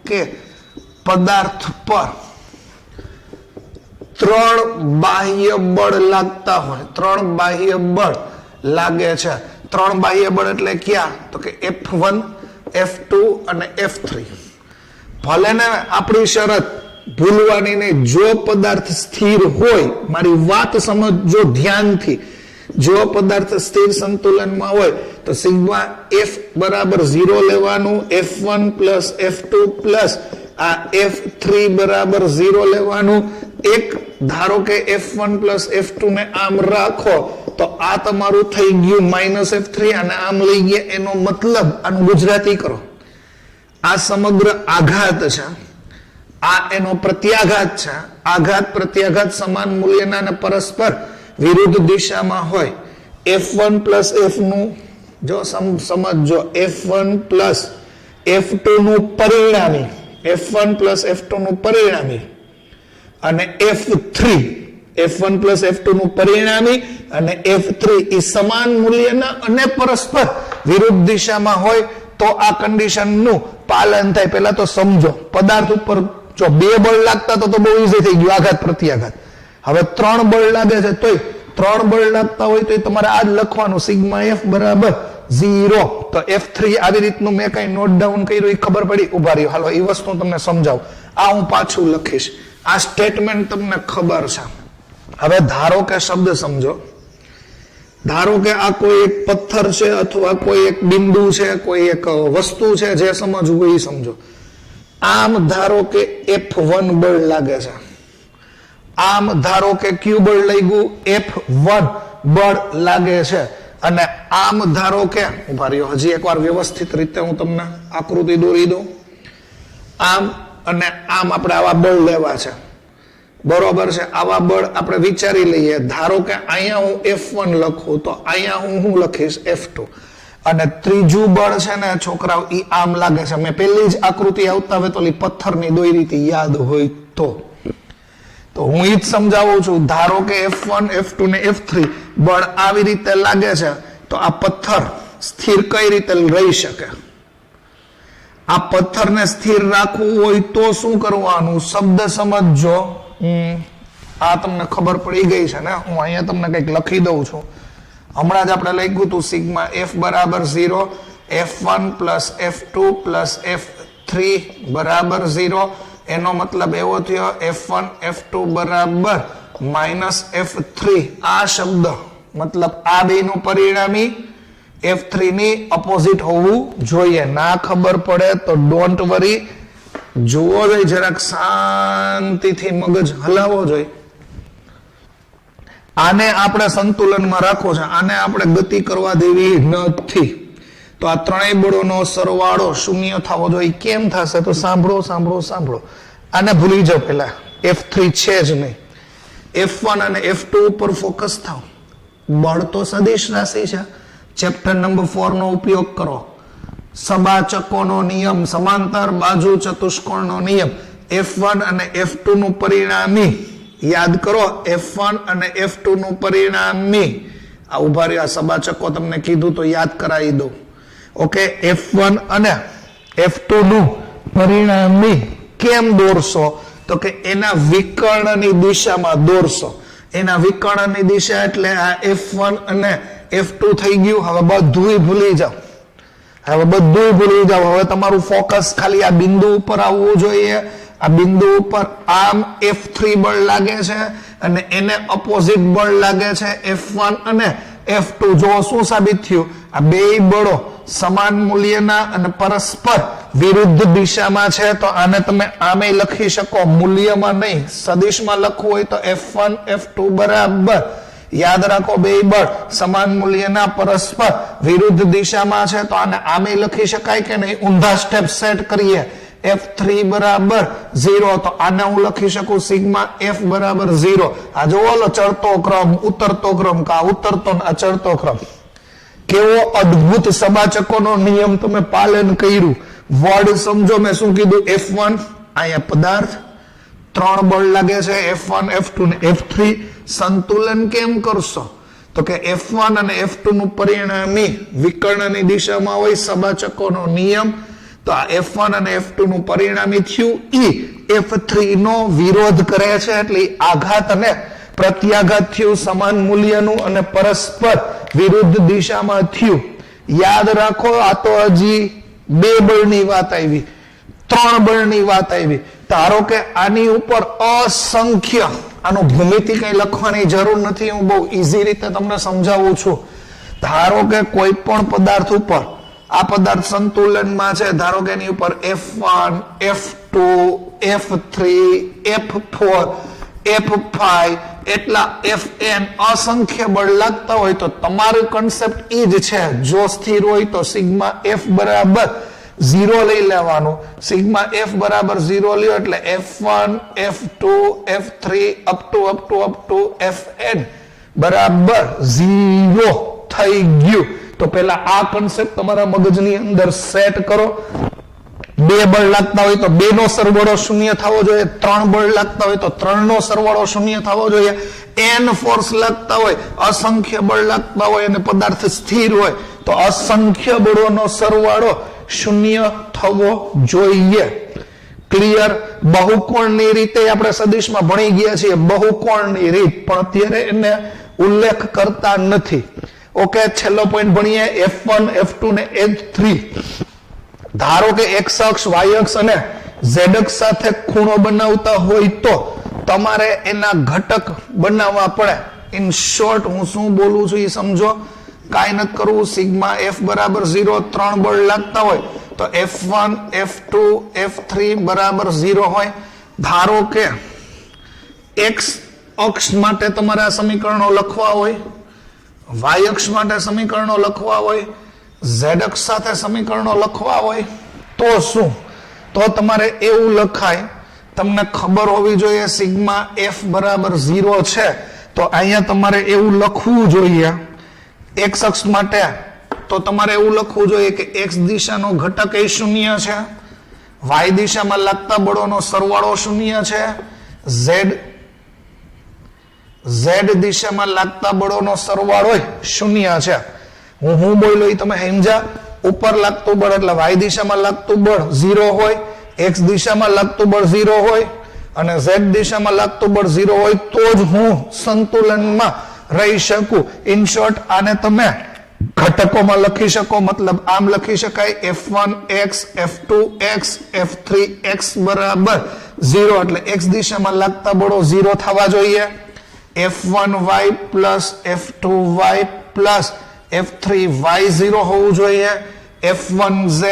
કે પદાર્થ પર 3 બાહ્ય બળ લાગતા હોય. 3 બાહ્ય બળ લાગે છે. 3 બાહ્ય બળ એટલે ક્યાં? તો કે F1, F2 અને F3. ભલે ને આપણી શરત ભૂલવાની નહીં. જો પદાર્થ સ્થિર હોય, મારી વાત સમજો ધ્યાનથી, જો પદાર્થ સ્થિર સંતુલનમાં હોય તો સિગ્મા F બરાબર 0 લેવાનું, F1 પ્લસ F2 પ્લસ આ F3 બરાબર 0 લેવાનું. એક ધારો કે F1 પ્લસ F2 ને આમ રાખો તો આ તમારું થઈ ગયું -F3 અને આમ લઈ ગયા. એનો મતલબ આનું ગુજરાતી કરો. આ સમગ્ર આઘાત છે, આ એનો પ્રત્યાઘાત છે. આઘાત પ્રત્યાઘાત સમાન મૂલ્યના અને પરસ્પર વિરુદ્ધ દિશામાં હોય. F1 પ્લસ F નું જો સમજો, F1 પ્લસ F2 નું પરિણામી, F1 પ્લસ F2 નું પરિણામી અને F1 પ્લસ F2 નું પરિણામી અને F3 એ સમાન મૂલ્યના અને પરસ્પર વિરુદ્ધ દિશામાં હોય તો આ કન્ડિશન નું પાલન થાય. પહેલા તો સમજો, પદાર્થ ઉપર જો બે બળ લાગતા તો બહુ ઈઝી થઈ ગયું, આઘાત પ્રત્યાઘાત. હવે 3 બળ લાગે છે તોય 3 બળ લાગતા હોય તો તમારે આ જ લખવાનું સિગ્મા F બરાબર 0. તો F3 આવી રીતનું મેં કઈ નોટ ડાઉન કર્યું એ ખબર પડી? ઉભા રહ્યો, હાલો એ વસ્તુ તમને સમજાવું. આ હું પાછું લખીશ. આ સ્ટેટમેન્ટ તમને ખબર છે. હવે ધારો કે શબ્દ સમજો. ધારો કે આ કોઈ એક પથ્થર છે અથવા કોઈ એક બિંદુ છે, કોઈ એક વસ્તુ છે, જે સમજવું એ સમજો. આમ ધારો કે F1 બળ લાગે છે, આમ ધારો કે કયું બળ લાગ્યું? F1 બળ લાગે છે. અને આમ ધારો કે, ઉભા રહ્યો, હજી એકવાર વ્યવસ્થિત રીતે હું તમને આકૃતિ દોરી દઉં. આમ અને આમ આપણે આવા બળ લેવા છે, બરોબર છે. આવા બળ આપણે વિચારી લઈએ. ધારો કે અહીંયા હું F1 લખું તો અહીંયા હું લખીશ F2. અને ત્રીજું બળ છે ને છોકરાઓ, ઈ આમ લાગે છે. મેં પહેલી જ આકૃતિ આવતા હોય તો પથ્થરની દોરી હતી, યાદ હોય તો હું ઈ જ સમજાવું છું. ધારો કે F1, F2 ને F3 બળ આવી રીતે લાગે છે, તો આ પથ્થર સ્થિર કઈ રીતે રહી શકે? આ પથ્થરને સ્થિર રાખવું હોય તો શું કરવાનું? શબ્દ સમજો. આ તમને ખબર પડી ગઈ છે ને? હું અહીંયા તમને કંઈક લખી દઉં છું. હમણાં જ આપણે લખ્યું હતું સિગ્મા F બરાબર 0, F1 plus F2 plus F3 બરાબર 0. એનો મતલબ એવો થયો F1 F2 બરાબર માઇનસ F3. આ શબ્દ મતલબ આ બેનું પરિણામી F3 ની અપોઝિટ હોવું જોઈએ. ના ખબર પડે તો ડોન્ટ વરી, જોવો જોઈએ, જરાક શાંતિથી મગજ હલાવવો જોઈએ. આને આપણે સંતુલનમાં રાખવો છે, આને આપણે ગતિ કરવા દેવી નથી. તો આ ત્રણેય બળોનો સરવાળો શૂન્ય થવો જોઈએ. કેમ થશે? તો સાંભળો. આને ભૂલી જાઓ. પેલા F3 છે જ નહીં. F1 અને F2 ઉપર ફોકસ થાવ. બળ તો સદિશ રાશિ છે. ચેપ્ટર નંબર 4 નો ઉપયોગ કરો. સબાચકોનો નિયમ, સમાંતર બાજુ ચતુષ્કોણનો નિયમ. F1 અને F2 નું પરિણામી યાદ કરો. F1 અને F2 નું પરિણામી આ ઉભા રહ્યા સબાચકો તમને કીધું તો યાદ કરાવી દઉં. ઓકે, F1 અને F2 નું પરિણામી કેમ દોરશો? તો કે એના વિકર્ણની દિશામાં દોરશો. એના વિકર્ણની દિશા એટલે આ F1 અને F2 થઈ ગયું. હવે બધું ભૂલી જાઓ. હવે તમારું ફોકસ ખાલી આ બિંદુ ઉપર આવવું જોઈએ. આ બિંદુ ઉપર આમ F3 બળ લાગે છે અને એને અપોઝિટ બળ લાગે છે F1 અને F2. જો શું સાબિત થયું? આ બે બળો સમાન મૂલ્યના અને પરસ્પર વિરુદ્ધ દિશામાં છે. તો આને તમે આમે લખી શકો, મૂલ્યમાં નહીં, સદિશમાં લખવું હોય તો F1 F2 બરાબર, યાદ રાખો, બે બળ સમાન મૂલ્યના પરસ્પર વિરુદ્ધ દિશામાં છે. તો આને આમે લખી શકાય કે નહીં? ઊંધા સ્ટેપ સેટ કરીએ. F3 બરાબર 0, તો આને હું લખી શકું સિગ્મા F બરાબર 0. આ જોવો ચડતો ક્રમ, ઉતરતો ક્રમ, કા ઉતરતો આ ચડતો ક્રમ. કેવો અદ્ભુત સબાચકોનો નિયમ તમે પાલન કર્યું. વર્ડ સમજો. મેં શું કીધું? F1 અહીંયા પદાર્થ, 3 બળ લાગે છે F1 F2 ને F3. સંતુલન કેમ કરશો? તો કે F1 અને F2 નું પરિણામી વિકર્ણની દિશામાં હોય, સબાચકોનો નિયમ. તો આ F1 અને F2 નું પરિણામી થયું. F3 નો વિરોધ કરે છે એટલે આઘાત અને પ્રત્યાઘાત થયું, સમાન મૂલ્યનું અને પરસ્પર વિરુદ્ધ દિશામાં થયું. યાદ રાખો, આ તો હજી 2 બળની વાત આવી, 3 બળની વાત આવી. ધારો કે આની ઉપર અસંખ્ય, આનું ભૂમિતિ કઈ લખવાની જરૂર નથી, હું બહુ ઈઝી રીતે તમને સમજાવું છું. ધારો કે કોઈ પણ પદાર્થ ઉપર, આ પદાર્થ સંતુલનમાં છે, ધારો કે એની ઉપર F1 F2 F3 F4 F5 એટલા Fn અસંખ્ય બળ લાગતા હોય તો તમારું કન્સેપ્ટ એ જ છે. જો સ્થિર હોય તો સિગ્મા F બરાબર 0 લઈ લેવાનું. સિગ્મા F બરાબર 0 લ્યો એટલે F1 F2 F3 up to Fn બરાબર 0 થઈ ગયું. તો પેલા આ કન્સેપ્ટ તમારા મગજની અંદર સેટ કરો. 2 બળ લાગતા હોય તો 2 નો સરવાળો 0 થવો જોઈએ. 3 બળ લાગતા હોય તો 3 નો સરવાળો 0 થવો જોઈએ. n ફોર્સ લાગતા હોય, અસંખ્ય બળ લાગતા હોય અને પદાર્થ સ્થિર હોય તો અસંખ્ય બળોનો સરવાળો 0 થવો જોઈએ. ક્લિયર? બહુકોણની રીતે આપણે સદિશમાં ભણી ગયા છીએ, બહુકોણની રીત, પણ અત્યારે એને ઉલ્લેખ કરતા નથી. ઓકે, છેલ્લો પોઈન્ટ ભણીએ. F1 F2 ને F3. ધારો કે x અક્ષ y અક્ષ અને z અક્ષ સાથે ખૂણો બનાવતા હોય તો તમારે એના ઘટક બનાવવા પડે. ઇન શોર્ટ હું શું બોલું છું એ સમજો. કાંઈ નથી કરવું. સિગ્મા F બરાબર 0, 3 બળ લાગતા હોય તો F1 F2 F3 બરાબર 0 હોય. ધારો કે x અક્ષ માટે તમારે આ સમીકરણો લખવા હોય, y અક્ષ માટે સમીકરણો લખવા હોય, z અક્ષ સાથે સમીકરણો લખવા હોય, તો શું? તો તમારે એવું લખાય, તમને ખબર હોવી જોઈએ સિગ્મા f બરાબર 0 છે, તો અહીંયા તમારે એવું લખવું જોઈએ x અક્ષ માટે, તો તમારે એવું લખવું જોઈએ કે x દિશાનો ઘટક એ શૂન્ય છે, y દિશામાં લાગતા બળોનો સરવાળો શૂન્ય છે, z દિશામાં લાગતા બળોનો સરવાળો શૂન્ય છે. હું બોલ્યો એ તમે સમજ્યા? ઉપર લાગતું બળ એટલે y દિશામાં લાગતું બળ 0 હોય, x દિશામાં લાગતું બળ 0 હોય અને z દિશામાં લાગતું બળ 0 હોય તો જ હું સંતુલનમાં રહી શકું. ઇન શોર્ટ આને તમે ઘટકોમાં લખી શકો, મતલબ આમ લખી શકાય f1x f2x f3x બરાબર 0, એટલે x દિશામાં લાગતા બળો 0 થવા જોઈએ. f1y plus f2y plus f3y 0 હોવું જોઈએ. f1z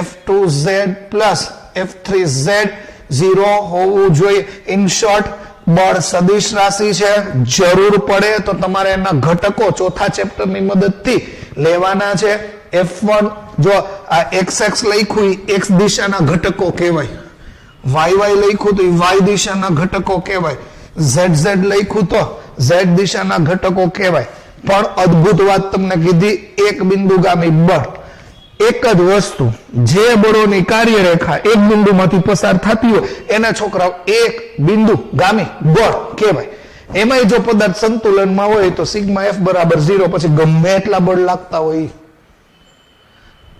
f2z પ્લસ f3z 0 હોવું જોઈએ. ઇન શોર્ટ બળ સદિશ રાશિ છે, જરૂર પડે તો તમારે એના ઘટકો ચોથા ચેપ્ટરની મદદથી લેવાના છે. f1 જો આ xx લખ્યું x દિશાના ઘટકો કહેવાય, yy લખ્યું તો y દિશાના ઘટકો કહેવાય, zz લખ્યું તો z દિશાના ઘટકો કહેવાય. પણ અદ્ભુત વાત તમને કીધી, એક બિંદુગામી બળ, એક જ વસ્તુ, જે બળોની કાર્યરેખા એક બિંદુમાંથી પસાર થતી હોય એને છોકરાઓ એક બિંદુગામી બળ કહેવાય. એમાંય જો પદાર્થ સંતુલનમાં હોય તો સિગ્મા f બરાબર 0, પછી ગમે એટલા બળ લાગતા હોય.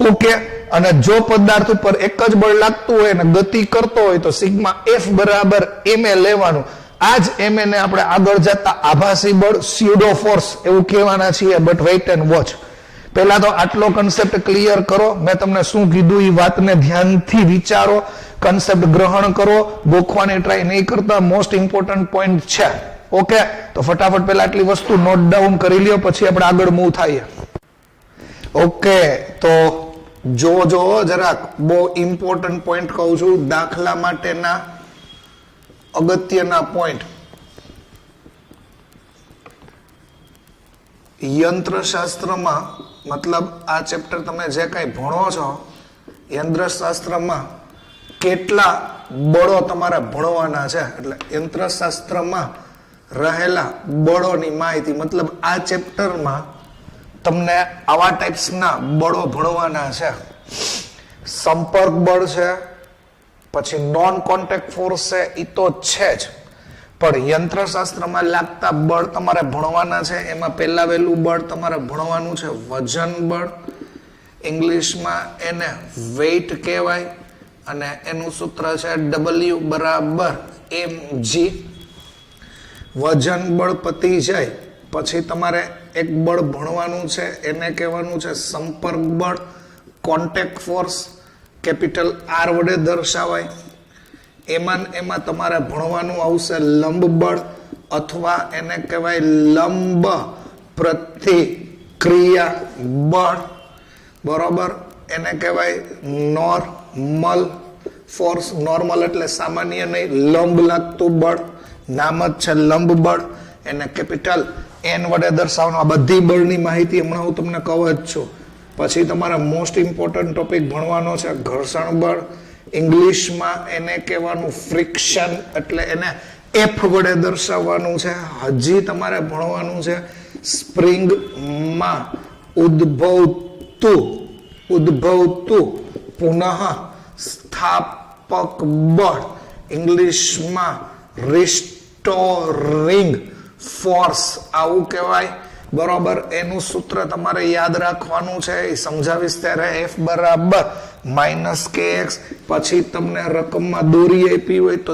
ઓકે, અને જો પદાર્થ ઉપર એક જ બળ લાગતું હોય અને ગતિ કરતો હોય તો સિગ્મા f બરાબર ma લેવાનું. આ જ ma ને આપણે આગળ જતા આભાસી બળ, સ્યુડો ફોર્સ એવું કહેવાના છીએ. But weight and watch. પહેલા તો આટલો કન્સેપ્ટ ક્લિયર કરો. મેં તમને શું કીધું એ વાતને ધ્યાનથી વિચારો, કન્સેપ્ટ ગ્રહણ કરો, ગોખવાની ટ્રાય નહીં કરતા. મોસ્ટ ઇમ્પોર્ટન્ટ પોઈન્ટ છે. ઓકે, તો ફટાફટ પહેલા આટલી વસ્તુ નોટ ડાઉન કરી લ્યો, પછી આપણે આગળ મૂવ થઈએ. ઓકે, તો જો જરાક બહુ ઇમ્પોર્ટન્ટ પોઈન્ટ કહું છું, દાખલા માટેના અગત્યના પોઈન્ટ. યંત્રશાસ્ત્રમાં, મતલબ આ ચેપ્ટર તમે જે કાંઈ ભણો છો યંત્રશાસ્ત્રમાં કેટલા બળો તમારે ભણવાના છે, એટલે યંત્રશાસ્ત્રમાં રહેલા બળોની માહિતી, મતલબ આ ચેપ્ટરમાં તમને આવા ટાઈપ્સના બળો ભણવાના છે. સંપર્ક બળ છે, પછી નોન કોન્ટેક્ટ ફોર્સ છે, એ તો છે જ, પણ યંત્રશાસ્ત્રમાં લાગતા બળ તમારે ભણવાના છે. એમાં પહેલા વહેલું બળ તમારે ભણવાનું છે વજન બળ. ઇંગ્લિશમાં એને વેઇટ કહેવાય અને એનું સૂત્ર છે W બરાબર mg. વજન બળ પતી જાય પછી તમારે એક બળ ભણવાનું છે, એને કહેવાનું છે સંપર્ક બળ, કોન્ટેક્ટ ફોર્સ, કેપિટલ R વડે દર્શાવાય. એમાં તમારે ભણવાનું આવશે લંબ બળ, અથવા એને કહેવાય લંબ પ્રતિક્રિયા બળ. બરોબર, એને કહેવાય નોર્મલ ફોર્સ. નોર્મલ એટલે સામાન્ય નહીં, લંબ લાગતું બળ, નામ જ છે લંબ બળ. એને કેપિટલ N વડે દર્શાવવાનું. આ બધી બળની માહિતી હમણાં હું તમને કહું જ છું. પછી તમારા મોસ્ટ ઇમ્પોર્ટન્ટ ટોપિક ભણવાનો છે ઘર્ષણ બળ. ઇંગ્લિશમાં એને કહેવાનું ફ્રિક્શન, એટલે એને F વડે દર્શાવવાનું છે. હજી તમારે ભણવાનું છે સ્પ્રિંગમાં ઉદ્ભવતું પુનઃ સ્થાપક બળ. ઇંગ્લિશમાં રિસ્ટોરિંગ ફોર્સ આવું કહેવાય. બરોબર, એનું સૂત્ર તમારે યાદ રાખવાનું છે, એ સમજાવીશ ત્યારે. F બરાબર -kx. પછી તમને રકમમાં દોરી આપી હોય તો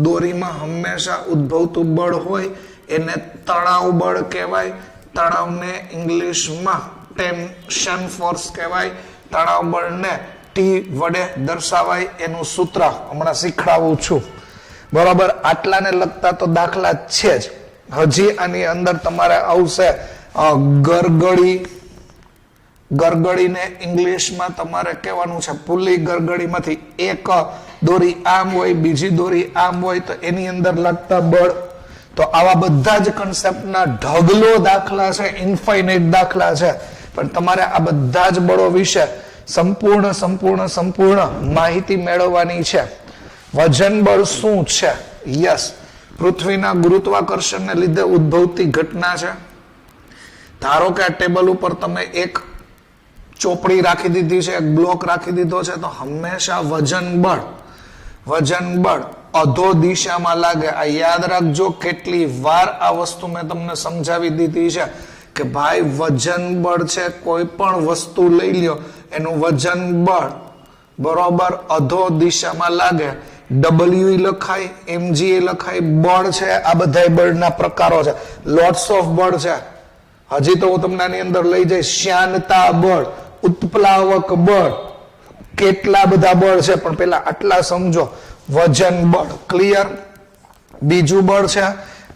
દોરીમાં હંમેશા ઉદ્ભવતું બળ હોય એને તણાવ બળ કહેવાય. તણાવને ઇંગ્લિશમાં ટેન્શન ફોર્સ કહેવાય. તણાવ બળને T વડે દર્શાવાય. એનું સૂત્ર હમણાં શીખડાવું છું. બરોબર, આટલાને લગતા તો દાખલા છે જ. હજી આની અંદર તમારે આવશે ગરગડી, ગરગડીને ઇંગ્લિશમાં તમારે કહેવાનું છે પુલી. ગરગડીમાંથી એક દોરી આમ હોય, બીજી દોરી આમ હોય તો એની અંદર લાગતા બળ. તો આવા બધા જ કન્સેપ્ટના ઢગલો દાખલા છે, ઇન્ફાઇનાઇટ દાખલા છે, પણ તમારે આ બધા જ બળો વિશે સંપૂર્ણ માહિતી મેળવવાની છે. વજન બળ શું છે? યસ, પૃથ્વીના ગુરુત્વાકર્ષણને લીધે ઉદ્ભવતી ઘટના છે. ધારો કે આ ટેબલ ઉપર તમે એક ચોપડી રાખી દીધી છે, એક બ્લોક રાખી દીધો છે, તો હંમેશા વજન બળ અધો દિશામાં લાગે. આ યાદ રાખજો, કેટલી વાર આ વસ્તુ મેં તમને સમજાવી દીધી છે કે ભાઈ વજન બળ છે, કોઈ પણ વસ્તુ લઈ લ્યો એનું વજન બળ બરોબર અધો દિશામાં લાગે. W લખાય, mg લખાય, બળ છે. આ બધા બળના પ્રકારો છે, લોટ્સ ઓફ બળ છે. હજી તો હું તમને આની અંદર લઈ જઈશ. શ્યાનતા બળ, ઉત્પ્લાવક બળ, કેટલા બધા બળ છે, પણ પેલા આટલા સમજો. વજન બળ ક્લિયર. બીજું બળ છે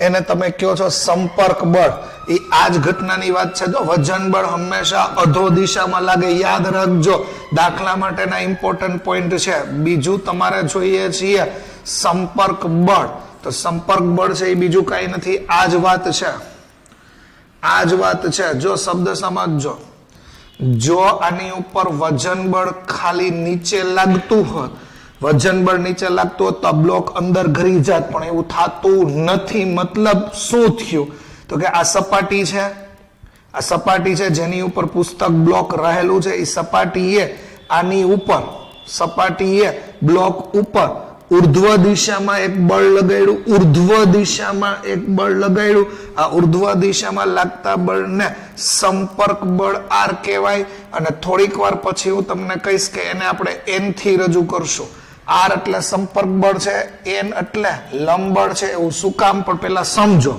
એને તમે કહો છો સંપર્ક બળ. એ આ જ ઘટનાની વાત છે. તો વજન બળ હંમેશા અધો દિશામાં લાગે, યાદ રાખજો. દાખલા માટેના ઇમ્પોર્ટન્ટ પોઈન્ટ છે. બીજું તમારે જોઈએ છીએ સંપર્ક બળ. તો સંપર્ક બળ છે એ બીજું કઈ નથી, આ જ વાત છે. જો શબ્દ સમજજો, જો આની ઉપર વજન બળ ખાલી નીચે લાગતું હોત, વજન બળ નીચે લાગતું હોત તો આ બ્લોક અંદર ઘરી જાત, પણ એવું થતું નથી. મતલબ શું થયું? તો કે આ સપાટી છે જેની ઉપર પુસ્તક બ્લોક રહેલું છે, એ સપાટીએ આની ઉપર બ્લોક ઉપર ઉર્ધ્વ દિશામાં એક બળ લગાડ્યું. આ ઉર્ધ્વ દિશામાં લાગતા બળને સંપર્ક બળ આર કહેવાય. અને થોડીક વાર પછી હું તમને કહીશ કે એને આપણે એન થી રજૂ કરશું. આર એટલે સંપર્ક બળ છે, એન એટલે લંબ બળ છે. એવું શું કામ? પણ પેલા સમજો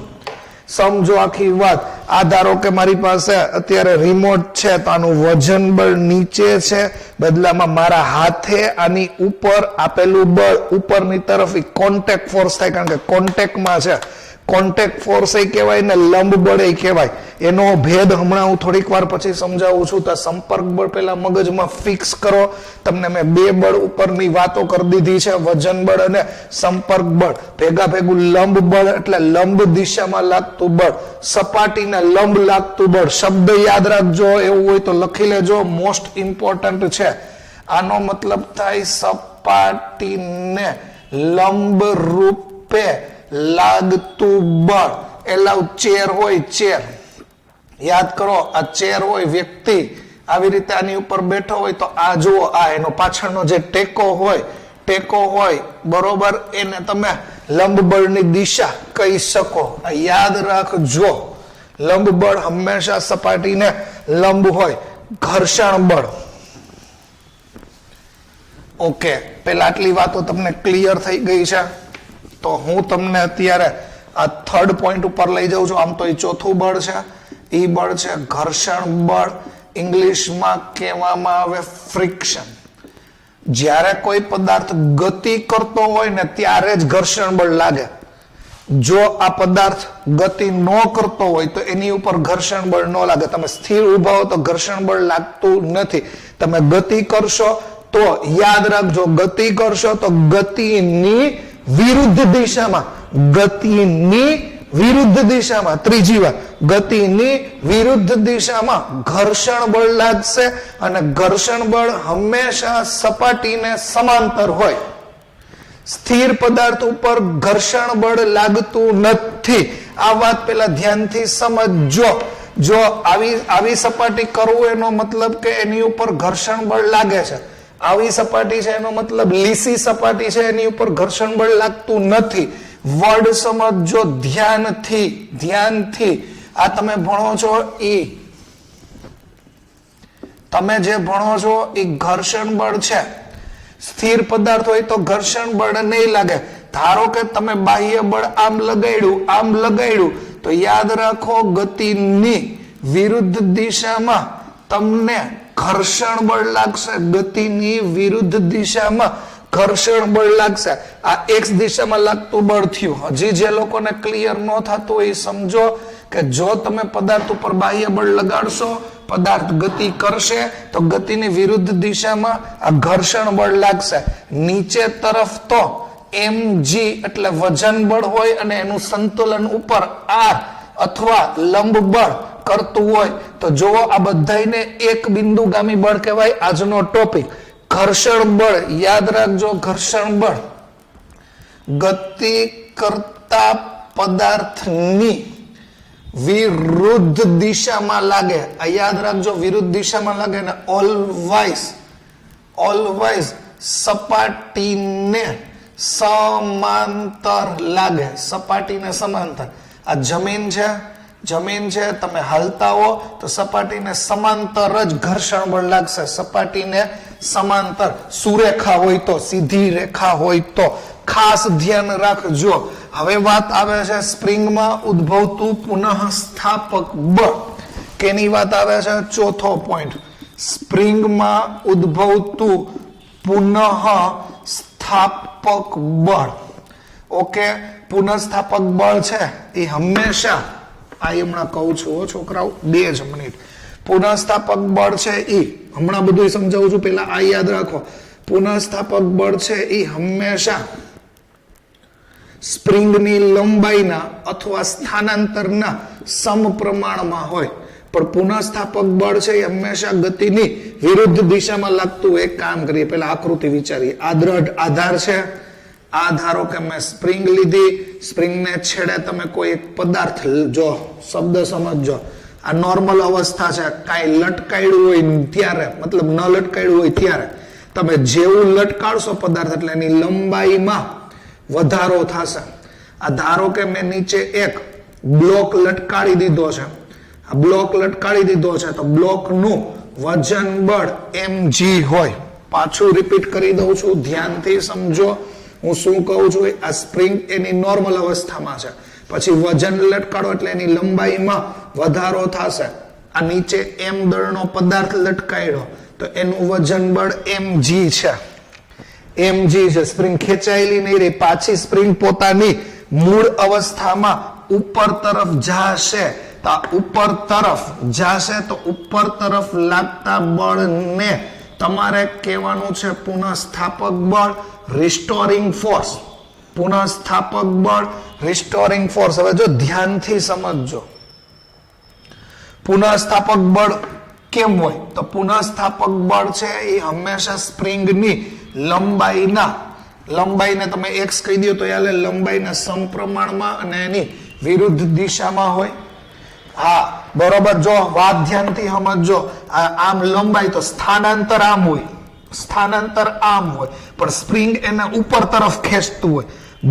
આખી વાત. આ ધારો કે મારી પાસે અત્યારે રિમોટ છે, તો આનું વજન બળ નીચે છે, બદલામાં મારા હાથે આની ઉપર આપેલું બળ ઉપરની તરફ કોન્ટેક્ટ ફોર્સ થાય, કારણ કે કોન્ટેક્ટમાં છે. કોન્ટેક્ટ ફોર્સ એ કહેવાય ને લંબ બળ એ કહેવાય. એનો ભેદ હમણાં હું થોડીક વાર પછી સમજાવું છું. તો સંપર્ક બળ પેલા મગજમાં ફિક્સ કરો. તમને મેં બે બળ ઉપરની વાતો કરી દીધી છે, વજન બળ અને સંપર્ક બળ. ભેગું લંબ બળ એટલે લંબ દિશામાં લાગતું બળ, સપાટીને લંબ લાગતું બળ. શબ્દ યાદ રાખજો, એવું હોય તો લખી લેજો, મોસ્ટ ઇમ્પોર્ટન્ટ છે. આનો મતલબ થાય સપાટીને લંબ રૂપે લાગતું બળ. એલાવ ચેર હોય, ચેર યાદ કરો, આ ચેર હોય, વ્યક્તિ આવી રીતે આની ઉપર બેઠો હોય તો આ જુઓ, આ એનો પાછળનો જે ટેકો હોય બરોબર, એને તમે લંબ બળની દિશા કહી શકો. આ યાદ રાખજો, લંબ બળ હંમેશા સપાટીને લંબ હોય. ઘર્ષણ બળ, ઓકે, પેલા આટલી વાતો તમને ક્લિયર થઈ ગઈ છે. તો હું તમને અત્યારે આ થર્ડ પોઈન્ટ ઉપર લઈ જાઉં છું. આમ તો એ ચોથું બળ છે, એ બળ છે ઘર્ષણ બળ. ઇંગ્લિશમાં કહેવામાં આવે ફ્રિક્શન. જ્યારે કોઈ પદાર્થ ગતિ કરતો હોય ને ત્યારે જ ઘર્ષણ બળ લાગે. જો આ પદાર્થ ગતિ ન કરતો હોય તો એની ઉપર ઘર્ષણ બળ ન લાગે. તમે સ્થિર ઉભા હો તો ઘર્ષણ બળ લાગતું નથી. તમે ગતિ કરશો તો યાદ રાખજો, ગતિ કરશો તો ગતિની વિરુદ્ધ દિશામાં ત્રીજી વાર ગતિની વિરુદ્ધ દિશામાં ઘર્ષણ બળ લાગશે. અને ઘર્ષણ બળ હંમેશા સપાટીને સમાંતર હોય. સ્થિર પદાર્થ ઉપર ઘર્ષણ બળ લાગતું નથી. આ વાત પેલા ધ્યાનથી સમજજો. જો આવી સપાટી કરવું એનો મતલબ કે એની ઉપર ઘર્ષણ બળ લાગે છે. આવી સપાટી છે એનો મતલબ લીસી સપાટી છે, એની ઉપર ઘર્ષણ બળ લાગતું નથી. વર્ડ સમજો ધ્યાનથી. આ તમે ભણો છો તમે જે ભણો છો એ ઘર્ષણ બળ છે. સ્થિર પદાર્થ હોય તો ઘર્ષણ બળ નહીં લાગે. ધારો કે તમે બાહ્ય બળ આમ લગાડ્યું તો યાદ રાખો ગતિની વિરુદ્ધ દિશામાં તમને ઘર્ષણ બળ લાગશે. ગતિની વિરુદ્ધ દિશામાં ઘર્ષણ બળ લાગશે. આ એક્સ દિશામાં લાગતું બળ થયું. હજી જે લોકોને ક્લિયર ન થતું એ સમજો કે જો તમે પદાર્થ ઉપર બાહ્ય બળ લગાડશો પદાર્થ ગતિ કરશે તો ગતિની વિરુદ્ધ દિશામાં આ ઘર્ષણ બળ લાગશે. નીચે તરફ તો mg એટલે વજન બળ હોય અને એનું સંતુલન ઉપર r અથવા લંબ બળ કરતું હોય તો જો આ બધાને એક બિંદુગામી બળ કહેવાય. આજનો ટોપિક ઘર્ષણ બળ. યાદ રાખજો, ઘર્ષણ બળ ગતિ કરતા પદાર્થની વિરુદ્ધ દિશામાં લાગે. આ યાદ રાખજો, વિરુદ્ધ દિશામાં લાગે ને ઓલવાઇઝ સપાટીને સમાંતર લાગે. સપાટીને સમાંતર. આ જમીન છે, તમે હાલતા હો તો સપાટીને સમાંતર જ ઘર્ષણ બળ લાગશે. સપાટીને સમાંતર. સુરેખા હોય તો, સીધી રેખા હોય તો. ખાસ ધ્યાન રાખજો. હવે વાત આવે છે સ્પ્રિંગમાં ઉદ્ભવતું પુનઃસ્થાપક બળ. કેની વાત આવે છે? ચોથો પોઈન્ટ. સ્પ્રિંગમાં ઉદ્ભવતું પુનઃસ્થાપક બળ. ઓકે, પુનઃસ્થાપક બળ છે એ હંમેશા, આ હમણાં કહું છું છોકરાઓ, 2 મિનિટ. પુનઃસ્થાપક બળ છે એ હમણાં બધું સમજાવું છું, પેલા આ યાદ રાખો. પુનઃસ્થાપક બળ છે એ હંમેશા સ્પ્રિંગની લંબાઈના અથવા સ્થાનાંતરના સમપ્રમાણમાં હોય. પણ પુનઃસ્થાપક બળ છે એ હંમેશા ગતિની વિરુદ્ધ દિશામાં લાગતું. એક કામ કરીએ, પેલા આકૃતિ વિચારીએ. આ દ્રઢ આધાર છે. આ ધારો કે મેં સ્પ્રિંગ લીધી, સ્પ્રિંગને છેડે તમે કોઈ એક પદાર્થ, જો શબ્દ સમજજો, આ નોર્મલ અવસ્થા છે. કાંઈ લટકાયું હોય ત્યારે, મતલબ ન લટકાયું હોય ત્યારે તમે જેવું લટકાડશો પદાર્થ એટલે એની લંબાઈમાં વધારો થશે. આ ધારો કે મેં નીચે એક બ્લોક લટકાડી દીધો છે. આ બ્લોક લટકાડી દીધો છે તો બ્લોકનું વજન બળ mg હોય. પાછું રિપીટ કરી દઉં છું, ધ્યાનથી સમજો હું શું કહું છું. આ સ્પ્રિંગ એની નોર્મલ અવસ્થામાં છે, પછી વજન લટકાડો એટલે એની લંબાઈમાં વધારો થશે. આ નીચે m દળનો પદાર્થ લટકાડ્યો તો એનું વજન બળ mg છે. mg છે. સ્પ્રિંગ ખેંચાયેલી નહીં રહી. પાછી સ્પ્રિંગ પોતાની મૂળ અવસ્થામાં ઉપર તરફ જાશે. તો ઉપર તરફ જાશે તો ઉપર તરફ લાગતા બળને તમારે કહેવાનું છે પુનઃસ્થાપક બળ, રિસ્ટોરિંગ ફોર્સ. પુનઃસ્થાપક બળ, રિસ્ટોરિંગ ફોર્સ. હવે જો ધ્યાનથી સમજજો, પુનઃસ્થાપક બળ કેમ હોય? તો પુનઃસ્થાપક બળ છે એ હંમેશા સ્પ્રિંગની લંબાઈને તમે x કહી દો તો યાલે લંબાઈના સમપ્રમાણમાં અને એની વિરુદ્ધ દિશામાં હોય. હા, બરોબર. જો વાત ધ્યાનથી સમજજો. આમ લંબાઈ તો સ્થાનાંતર આમ હોય, સ્થાનાંતર આમ હોય, પણ સ્પ્રિંગ એને ઉપર તરફ ખેંચતું હોય.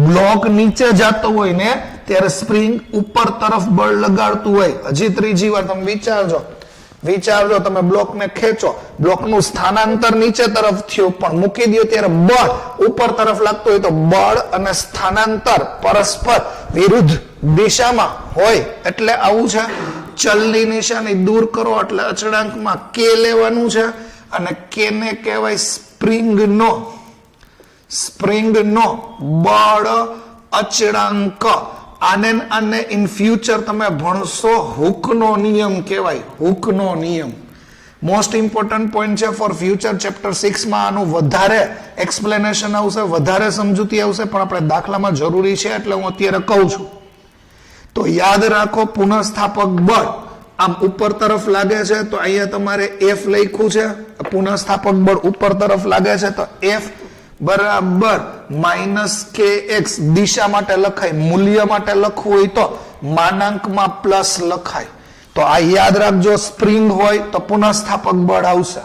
બ્લોક નીચે જતો હોય ને ત્યારે સ્પ્રિંગ ઉપર તરફ બળ લગાડતું હોય. હજી ત્રીજી વાર તમે વિચારજો, તમે બ્લોકને ખેંચો, બ્લોકનું સ્થાનાંતર નીચે તરફ થયું પણ મૂકી દો ત્યારે બળ ઉપર તરફ લાગતું હોય તો બળ અને સ્થાનાંતર પરસ્પર વિરુદ્ધ દિશામાં હોય. એટલે આવું છે. ચલની નિશાની દૂર કરો એટલે અચળાંકમાં કે લેવાનું છે અને કે ને કહેવાય સ્પ્રિંગનો બળ અચળાંક. આને ઇન ફ્યુચર તમે ભણશો હુકનો નિયમ કહેવાય. હુકનો નિયમ મોસ્ટ ઇમ્પોર્ટન્ટ પોઈન્ટ છે ફોર ફ્યુચર. ચેપ્ટર 6 માં આનું વધારે એક્સપ્લેનેશન આવશે, વધારે સમજૂતી આવશે, પણ આપણે દાખલામાં જરૂરી છે એટલે હું અત્યારે કહું છું. તો યાદ રાખો, પુનઃસ્થાપક બળ આમ ઉપર તરફ લાગે છે તો અહીંયા તમારે F લખ્યું છે. પુનઃસ્થાપક બળ ઉપર તરફ લાગે છે તો F બરાબર -kx. દિશા માટે લખાય, મૂલ્ય માટે લખવું હોય તો માનાંકમાં પ્લસ લખાય. તો આ યાદ રાખજો. સ્પ્રિંગ હોય તો પુનઃસ્થાપક બળ આવશે,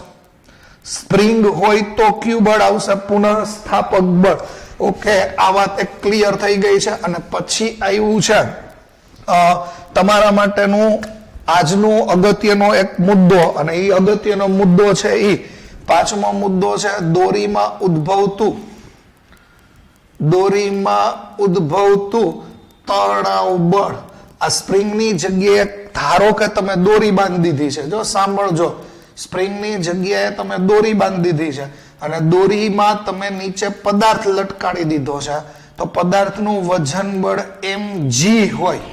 સ્પ્રિંગ હોય તો ક્યુ બળ આવશે? પુનઃસ્થાપક બળ. ઓકે, આ વાત એક ક્લિયર થઈ ગઈ છે. અને પછી આવ્યું છે તમારા માટેનું આજનું અગત્યનો એક મુદ્દો, અને એ અગત્યનો મુદ્દો છે એ 5મો મુદ્દો છે દોરીમાં ઉદ્ભવતું તણાવ બળ. આ સ્પ્રિંગની જગ્યાએ ધારો કે તમે દોરી બાંધી દીધી છે. જો સાંભળજો, સ્પ્રિંગની જગ્યાએ તમે દોરી બાંધી દીધી છે અને દોરીમાં તમે નીચે પદાર્થ લટકાડી દીધો છે તો પદાર્થનું વજન બળ mg હોય.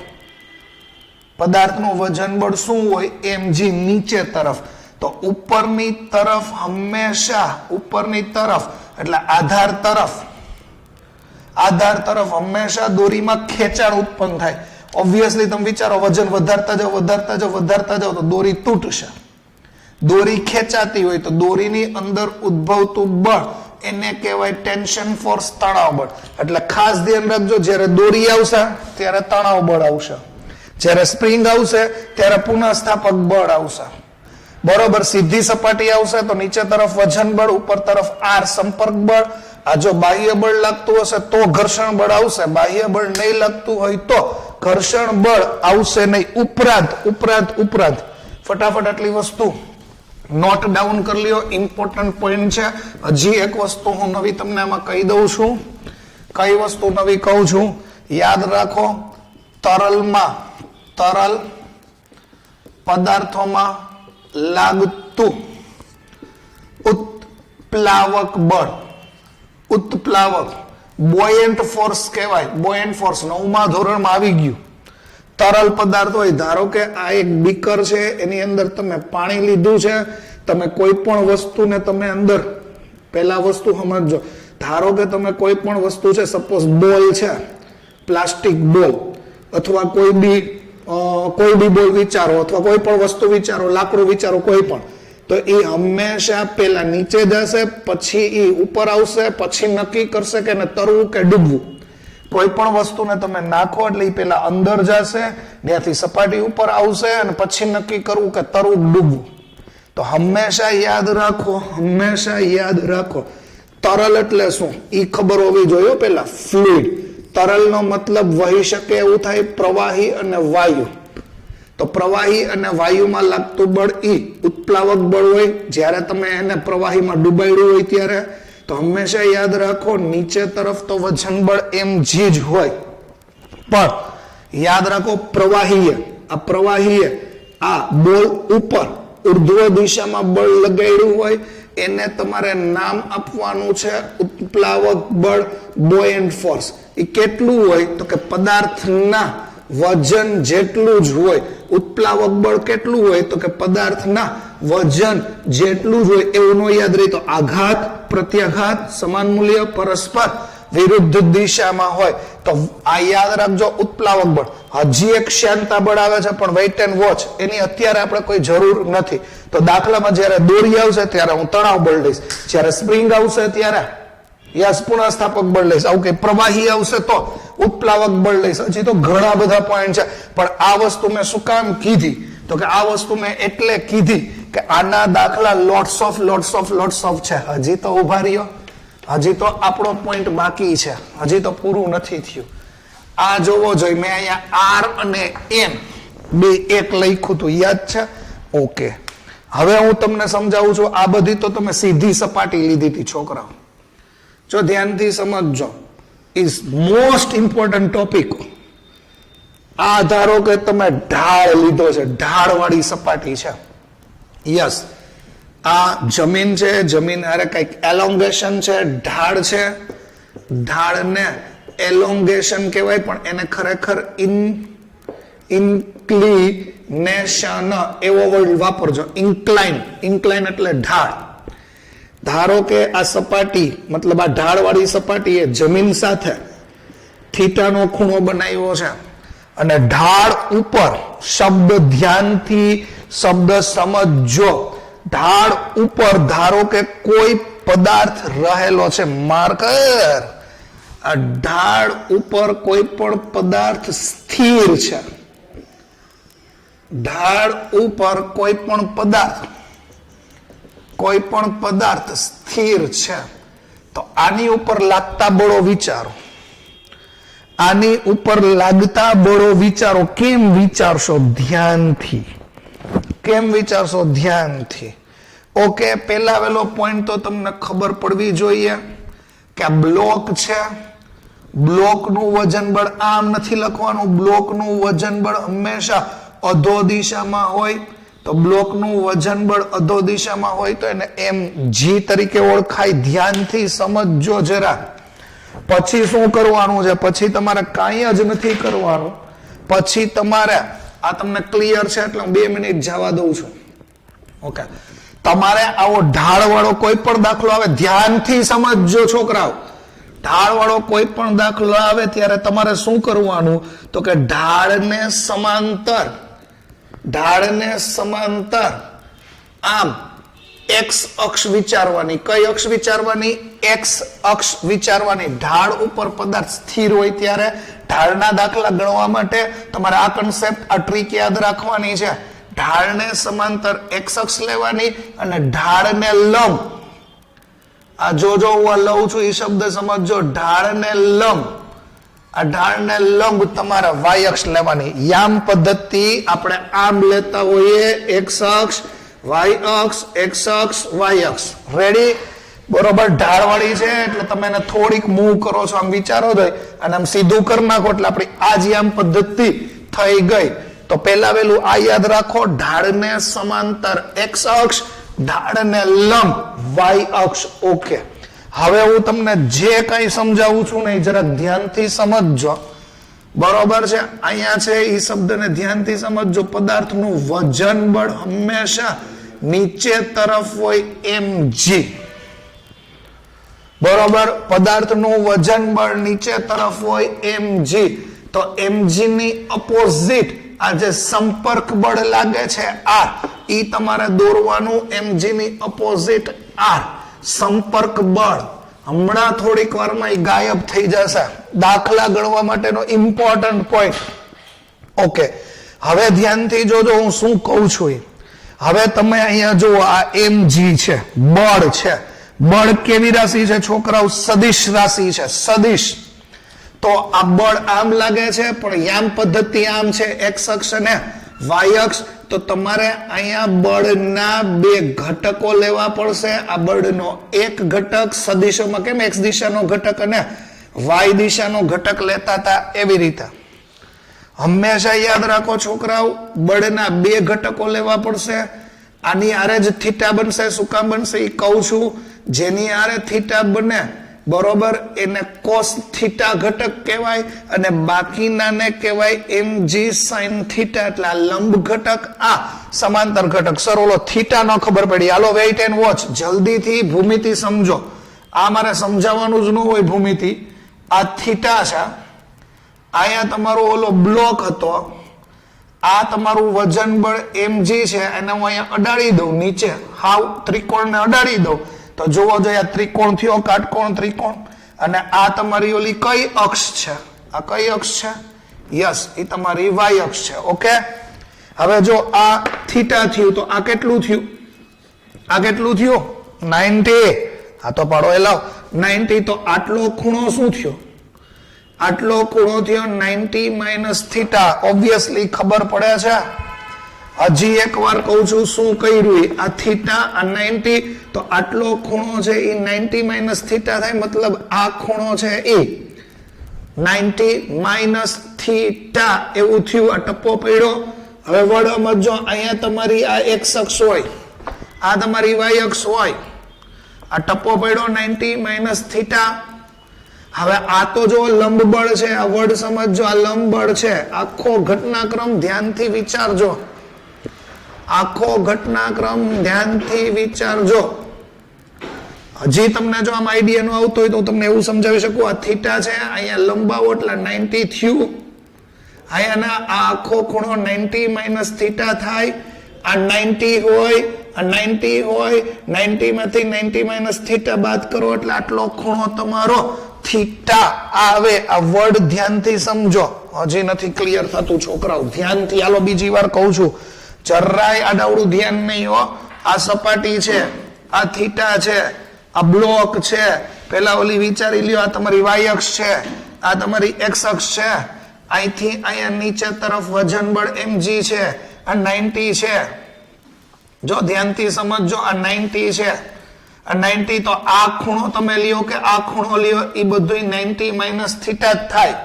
પદાર્થનું વજન બળ શું હોય? mg નીચે તરફ. તો ઉપરની તરફ હંમેશા ઉપરની તરફ એટલે આધાર તરફ હંમેશા દોરીમાં ખેંચાણ ઉત્પન્ન થાય. ઓબ્વિયસલી તમે વિચારો વજન વધારતા જાઓ તો દોરી તૂટશે. દોરી ખેંચાતી હોય તો દોરીની અંદર ઉદ્ભવતું બળ એને કહેવાય ટેન્શન ફોર્સ, તણાવ બળ. એટલે ખાસ ધ્યાન રાખજો, જ્યારે દોરી આવશે ત્યારે તણાવ બળ આવશે, જ્યારે સ્પ્રિંગ આવશે ત્યારે પુનઃસ્થાપક બળ આવશે. બરોબર. સીધી સપાટી આવશે તો નીચે તરફ વજન બળ, ઉપર તરફ આર સંપર્ક બળ. આ જો બાહ્ય બળ લાગતું હશે તો ઘર્ષણ બળ આવશે, બાહ્ય બળ નહીં લાગતું હોય તો ઘર્ષણ બળ આવશે નહીં. ઉપરાંત ફટાફટ આટલી વસ્તુ નોટ ડાઉન કરી લ્યો, ઇમ્પોર્ટન્ટ પોઈન્ટ છે. હજી એક વસ્તુ હું નવી તમને આમાં કહી દઉં છું. કઈ વસ્તુ નવી કહું છું? યાદ રાખો, તરલ પદાર્થોમાં લાગતું ઉત્પ્લાવક બળ, બોયન્ટ ફોર્સ કહેવાય. બોયન્ટ ફોર્સ 9મા ધોરણમાં આવી ગયું. તરલ પદાર્થ હોય, ધારો કે આ એક બીકર છે, એની અંદર તમે પાણી લીધું છે, તમે કોઈ પણ વસ્તુને તમે અંદર, પહેલા વસ્તુ સમજો, ધારો કે તમે કોઈ પણ વસ્તુ છે, સપોઝ બોલ છે, પ્લાસ્ટિક બોલ, અથવા કોઈ બી બોલ વિચારો, અથવા કોઈ પણ વસ્તુ વિચારો, લાકડું વિચારો, કોઈ પણ, તો એ હંમેશા પેલા નીચે જશે, પછી એ ઉપર આવશે, પછી નક્કી કરશે કે એને તરવું કે ડૂબવું. કોઈ પણ વસ્તુને તમે નાખો એટલે એ પેલા અંદર જશે, ત્યાંથી સપાટી ઉપર આવશે, અને પછી નક્કી કરવું કે તરવું ડૂબવું. તો હંમેશા યાદ રાખો, તરલ એટલે શું એ ખબર હોવી જોઈએ. પેલા ફ્લુઇડ, તરલનો મતલબ વહી શકે એવું થાય, પ્રવાહી અને વાયુ. તો પ્રવાહી અને વાયુમાં લાગતું બળ ઉત્પ્લાવક બળ હોય. જ્યારે તમે એને પ્રવાહીમાં ડૂબાડ્યું હોય ત્યારે તો હંમેશા યાદ રાખો, નીચે તરફ તો વજન બળ mg જ હોય, પણ યાદ રાખો પ્રવાહીએ આ બોલ ઉપર ઉર્ધ્વ દિશામાં બળ લગાડ્યું હોય, એને તમારે નામ આપવાનું છે ઉત્પ્લાવક બળ, બોયન્ટ ફોર્સ. એ કેટલું હોય? તો કે પદાર્થના વજન જેટલું જ હોય. ઉત્પ્લાવક બળ કેટલું હોય? તો કે પદાર્થના વજન જેટલું જ હોય. એવું ન યાદ રહી તો આઘાત, પ્રત્યાઘાત, સમાન મૂલ્ય, પરસ્પર વિરુદ્ધ દિશામાં હોય તો આ યાદ રાખજો, ઉત્પ્લાવક બળ. હજી એક શાંતા બળ આવે છે, પણ વેઇટ એન્ડ વોચ, એની અત્યારે આપણે કોઈ જરૂર નથી. તો દાખલામાં જ્યારે દોરી આવશે ત્યારે હું તણાવ બળ લઈશ, જ્યારે સ્પ્રિંગ આવશે ત્યારે પુનઃસ્થાપક બળ લઈશ, આવું કઈ પ્રવાહી આવશે તો ઉત્પ્લાવક બળ લઈશ. હજી તો ઘણા બધા પોઈન્ટ છે, પણ આ વસ્તુ મેં શું કામ કીધી? તો કે આ વસ્તુ મેં એટલે કીધી કે આના દાખલા લોટ્સ ઓફ છે. હજી તો ઉભા રહ્યો, હજી તો આપણો પોઈન્ટ બાકી છે, હજી તો પૂરું નથી થયું. આ જોવો જોઈએ, મેં અહીંયા આર અને એન બે એક લખ્યું હતું, યાદ છે? ઓકે, હવે હું તમને સમજાવું છું. આ બધી તો તમે સીધી સપાટી લીધી હતી છોકરાઓ, જો ધ્યાનથી સમજજો, ઇઝ મોસ્ટ ઇમ્પોર્ટન્ટ ટોપિક. આ ધારો કે તમે ઢાળ લીધો છે, ઢાળ વાળી સપાટી છે, યસ, આ જમીન છે, જમીન અરે કઈક એલોંગેશન છે, ઢાળ છે, ઢાળને એલોંગેશન કહેવાય, પણ એને ખરેખર ઇન્ક્લિનેશન એવો વર્ડ વાપરજો. ઇન્ક્લાઇન એટલે ઢાળ. ધારો કે આ સપાટી, મતલબ આ ઢાળ વાળી સપાટી એ જમીન સાથે થીટાનો ખૂણો બનાવ્યો છે, અને ઢાળ ઉપર, શબ્દ ધ્યાનથી શબ્દ સમજો, ઢાળ ઉપર ધારો કે કોઈ પદાર્થ રહેલો છે, માર્કર. આ ઢાળ ઉપર કોઈ પણ પદાર્થ સ્થિર છે, ઢાળ ઉપર કોઈ પણ પદાર્થ સ્થિર છે. તો આની ઉપર લાગતા બળો વિચારો, આની ઉપર લાગતા બળો વિચારો. કેમ વિચારશો? ધ્યાનથી. ઓકે, પેલા વેલો પોઈન્ટ તો તમને ખબર પડવી જોઈએ કે આ બ્લોક છે, બ્લોકનું વજન બળ આમ નથી લખવાનું, બ્લોકનું વજન બળ હંમેશા અધો દિશામાં હોય. તો બ્લોકનું વજન બળ અધો દિશામાં હોય તો એને mg તરીકે ઓળખાય. ધ્યાનથી સમજજો જરા. પછી શું કરવાનું છે? પછી તમારે કાંઈ જ નથી કરવાનું. પછી તમારે આ તમને ક્લિયર છે એટલે હું 2 મિનિટ જવા દઉં છું. ઓકે, તમારે આવો ઢાળ વાળો કોઈ પણ દાખલો આવે ધ્યાનથી સમજજો છોકરાઓ. ઢાળ વાળો કોઈ પણ દાખલો આવે ત્યારે તમારે શું કરવાનું તો કે ઢાળને સમાંતર આમ એક્સ અક્ષ વિચારવાની. કઈ અક્ષ વિચારવાની? એક્સ અક્ષ વિચારવાની. ઢાળ ઉપર પદાર્થ સ્થિર હોય ત્યારે ઢાળના દાખલા ગણવા માટે તમારે આ કન્સેપ્ટ, આ ટ્રીક યાદ રાખવાની છે. ઢાળને સમાંતર એક્સ અક્ષ લેવાની અને ઢાળને લંબ, આ જો હું લઉં છું એ શબ્દ સમજો, ઢાળને લંબ, આ ઢાળને લંબ તમારે વાય અક્ષ લેવાની. યામ પદ્ધતિ આપણે આમ લેતા હોઈએ, એક્સ અક્ષ વાય અક્ષ, એક્સ અક્ષ વાય અક્ષ. રેડી? બરોબર. ઢાળ વાળી છે એટલે તમે એને થોડીક મૂવ કરો છો, આમ વિચારો તો અને આમ સીધું કરી નાખો એટલે આપણી આ જ યામ પદ્ધતિ થઈ ગઈ. તો પેલા વેલું આ યાદ રાખો, ઢાળને સમાંતર એક્સ અક્ષ, ઢાળને લંબ વાય અક્ષ. ઓકે, હવે હું તમને જે કઈ સમજાવું છું ને જરાક ધ્યાનથી સમજજો. બરોબર છે? અહીંયા છે એ શબ્દને ધ્યાનથી સમજજો. પદાર્થનું વજન બળ હંમેશા નીચે તરફ હોય mg. બરોબર? પદાર્થનું વજન બળ નીચે તરફ હોય mg. તો mg ની અપોઝિટ આ જે સંપર્ક બળ લાગે છે R, ઈ તમારે દોરવાનું. mg ની અપોઝિટ R, સંપર્ક બળ. હમણાં થોડીક વારમાં એ ગાયબ થઈ જશે. દાખલા ગણવા માટેનો ઇમ્પોર્ટન્ટ પોઈન્ટ. ઓકે, હવે ધ્યાનથી જોજો હું શું કહું છું. હવે તમે અહીંયા જુઓ, આ mg છે, બળ છે. બળ કેવી રાશિ છે છોકરાઓ? સદિશ રાશિ છે. સદિશ. તો આ બળ આમ લાગે છે પણ યામ પદ્ધતિ આમ છે, એક્સ અક્ષ અને વાય અક્ષ. તો તમારે અહીંયા બળના 2 ઘટકો લેવા પડશે. આ બળનો એક ઘટક, સદિશોમાં કેમ એક્સ દિશાનો ઘટક અને વાય દિશાનો ઘટક લેતા હતા એવી રીતે હંમેશા યાદ રાખો છોકરાઓ, બળના 2 ઘટકો લેવા પડશે. આની આરે જ થીટા બનશે. શું કામ બનશે એ કહું છું. જેની આરે થીટા બને, બરોબર, એને કોસ થીટા ઘટક કહેવાય અને બાકીનાને કહેવાય mg sin થીટા. એટલે આ લંબ ઘટક, આ સમાંતર ઘટક. સર ઓલો થીટા ન ખબર પડી. હાલો વેઇટ એન્ડ વોચ, જલ્દીથી ભૂમિતિ સમજો. આ મારે સમજાવવાનું જ ન હોય ભૂમિતિ. આ થીટા છે, અહીંયા તમારો ઓલો બ્લોક હતો, આ તમારું વજન બળ mg છે, એને હું અહીંયા અડાડી દઉં નીચે, હાવ ત્રિકોણને અડાડી દઉં તો જોવો જોઈએ આ ત્રિકોણ થયો, કાટકોણ ત્રિકોણ. અને આ તમારી ઓલી કઈ અક્ષ છે? આ કઈ અક્ષ છે? યસ, એ તમારી વાય અક્ષ છે. ઓકે, હવે જો આ થીટા થયું તો આ કેટલું થયું? આ કેટલું થયું? 90. આ તો પાડો એ લાવ 90. તો આટલો ખૂણો શું થયો? આટલો ખૂણો થયો 90 માઇનસ થીટા. ઓબ્વિયસલી ખબર પડે છે. હજી એક વાર કહું છું શું કર્યું. આ થીટા, આ 90. તો આટલો ખૂણો છે એ 90 માઇનસ થીટા થાય, મતલબ આ ખૂણો છે એ 90 માઇનસ થીટા એવું થયું. આ ટપ્પો પડ્યો. હવે વડ સમજો, અહીંયા તમારી આ એક્સ અક્ષ હોય, આ તમારી વાય અક્ષ હોય. આ ટપ્પો પડ્યો 90 માઇનસ થીટા. હવે આ તો જો લંબ બળ છે, આ વડ સમજો, આ લંબ બળ છે. આખો ઘટનાક્રમ ધ્યાનથી વિચારજો. આખો ઘટનાક્રમ ધ્યાનથી વિચારજો. હજી તમને જો આમ આઈડિયા નો આવતો હોય તો તમને એવું સમજાવી શકું. આ થીટા છે, અહીંયા લંબાવો એટલે 90 થયું. અહીંયાના આ આખો ખૂણો 90 માઇનસ થીટા થાય. આ 90 હોય, આ 90 હોય, 90 માંથી 90 માઇનસ થીટા બાદ કરો એટલે આટલો ખૂણો તમારો થીટા આવે. આ વર્ડ ધ્યાનથી સમજો. હજી નથી ક્લિયર થતું છોકરાઓ, ધ્યાનથી. હાલો બીજી વાર કહું છું, જરાય આડાવડું ધ્યાન નહીં હો. આ સપાટી છે, આ થીટા છે, આ બ્લોક છે. પેલા ઓલી વિચારી લ્યો, આ તમારી વાય અક્ષ છે, આ તમારી એક્સ અક્ષ છે. અહીંથી અહીંયા નીચે તરફ વજન બળ mg છે, આ 90 છે. જો ધ્યાનથી સમજજો, આ 90 છે, આ 90. તો આ ખૂણો તમે લ્યો કે આ ખૂણો લ્યો, એ બધું 90 માઇનસ થીટા જ થાય.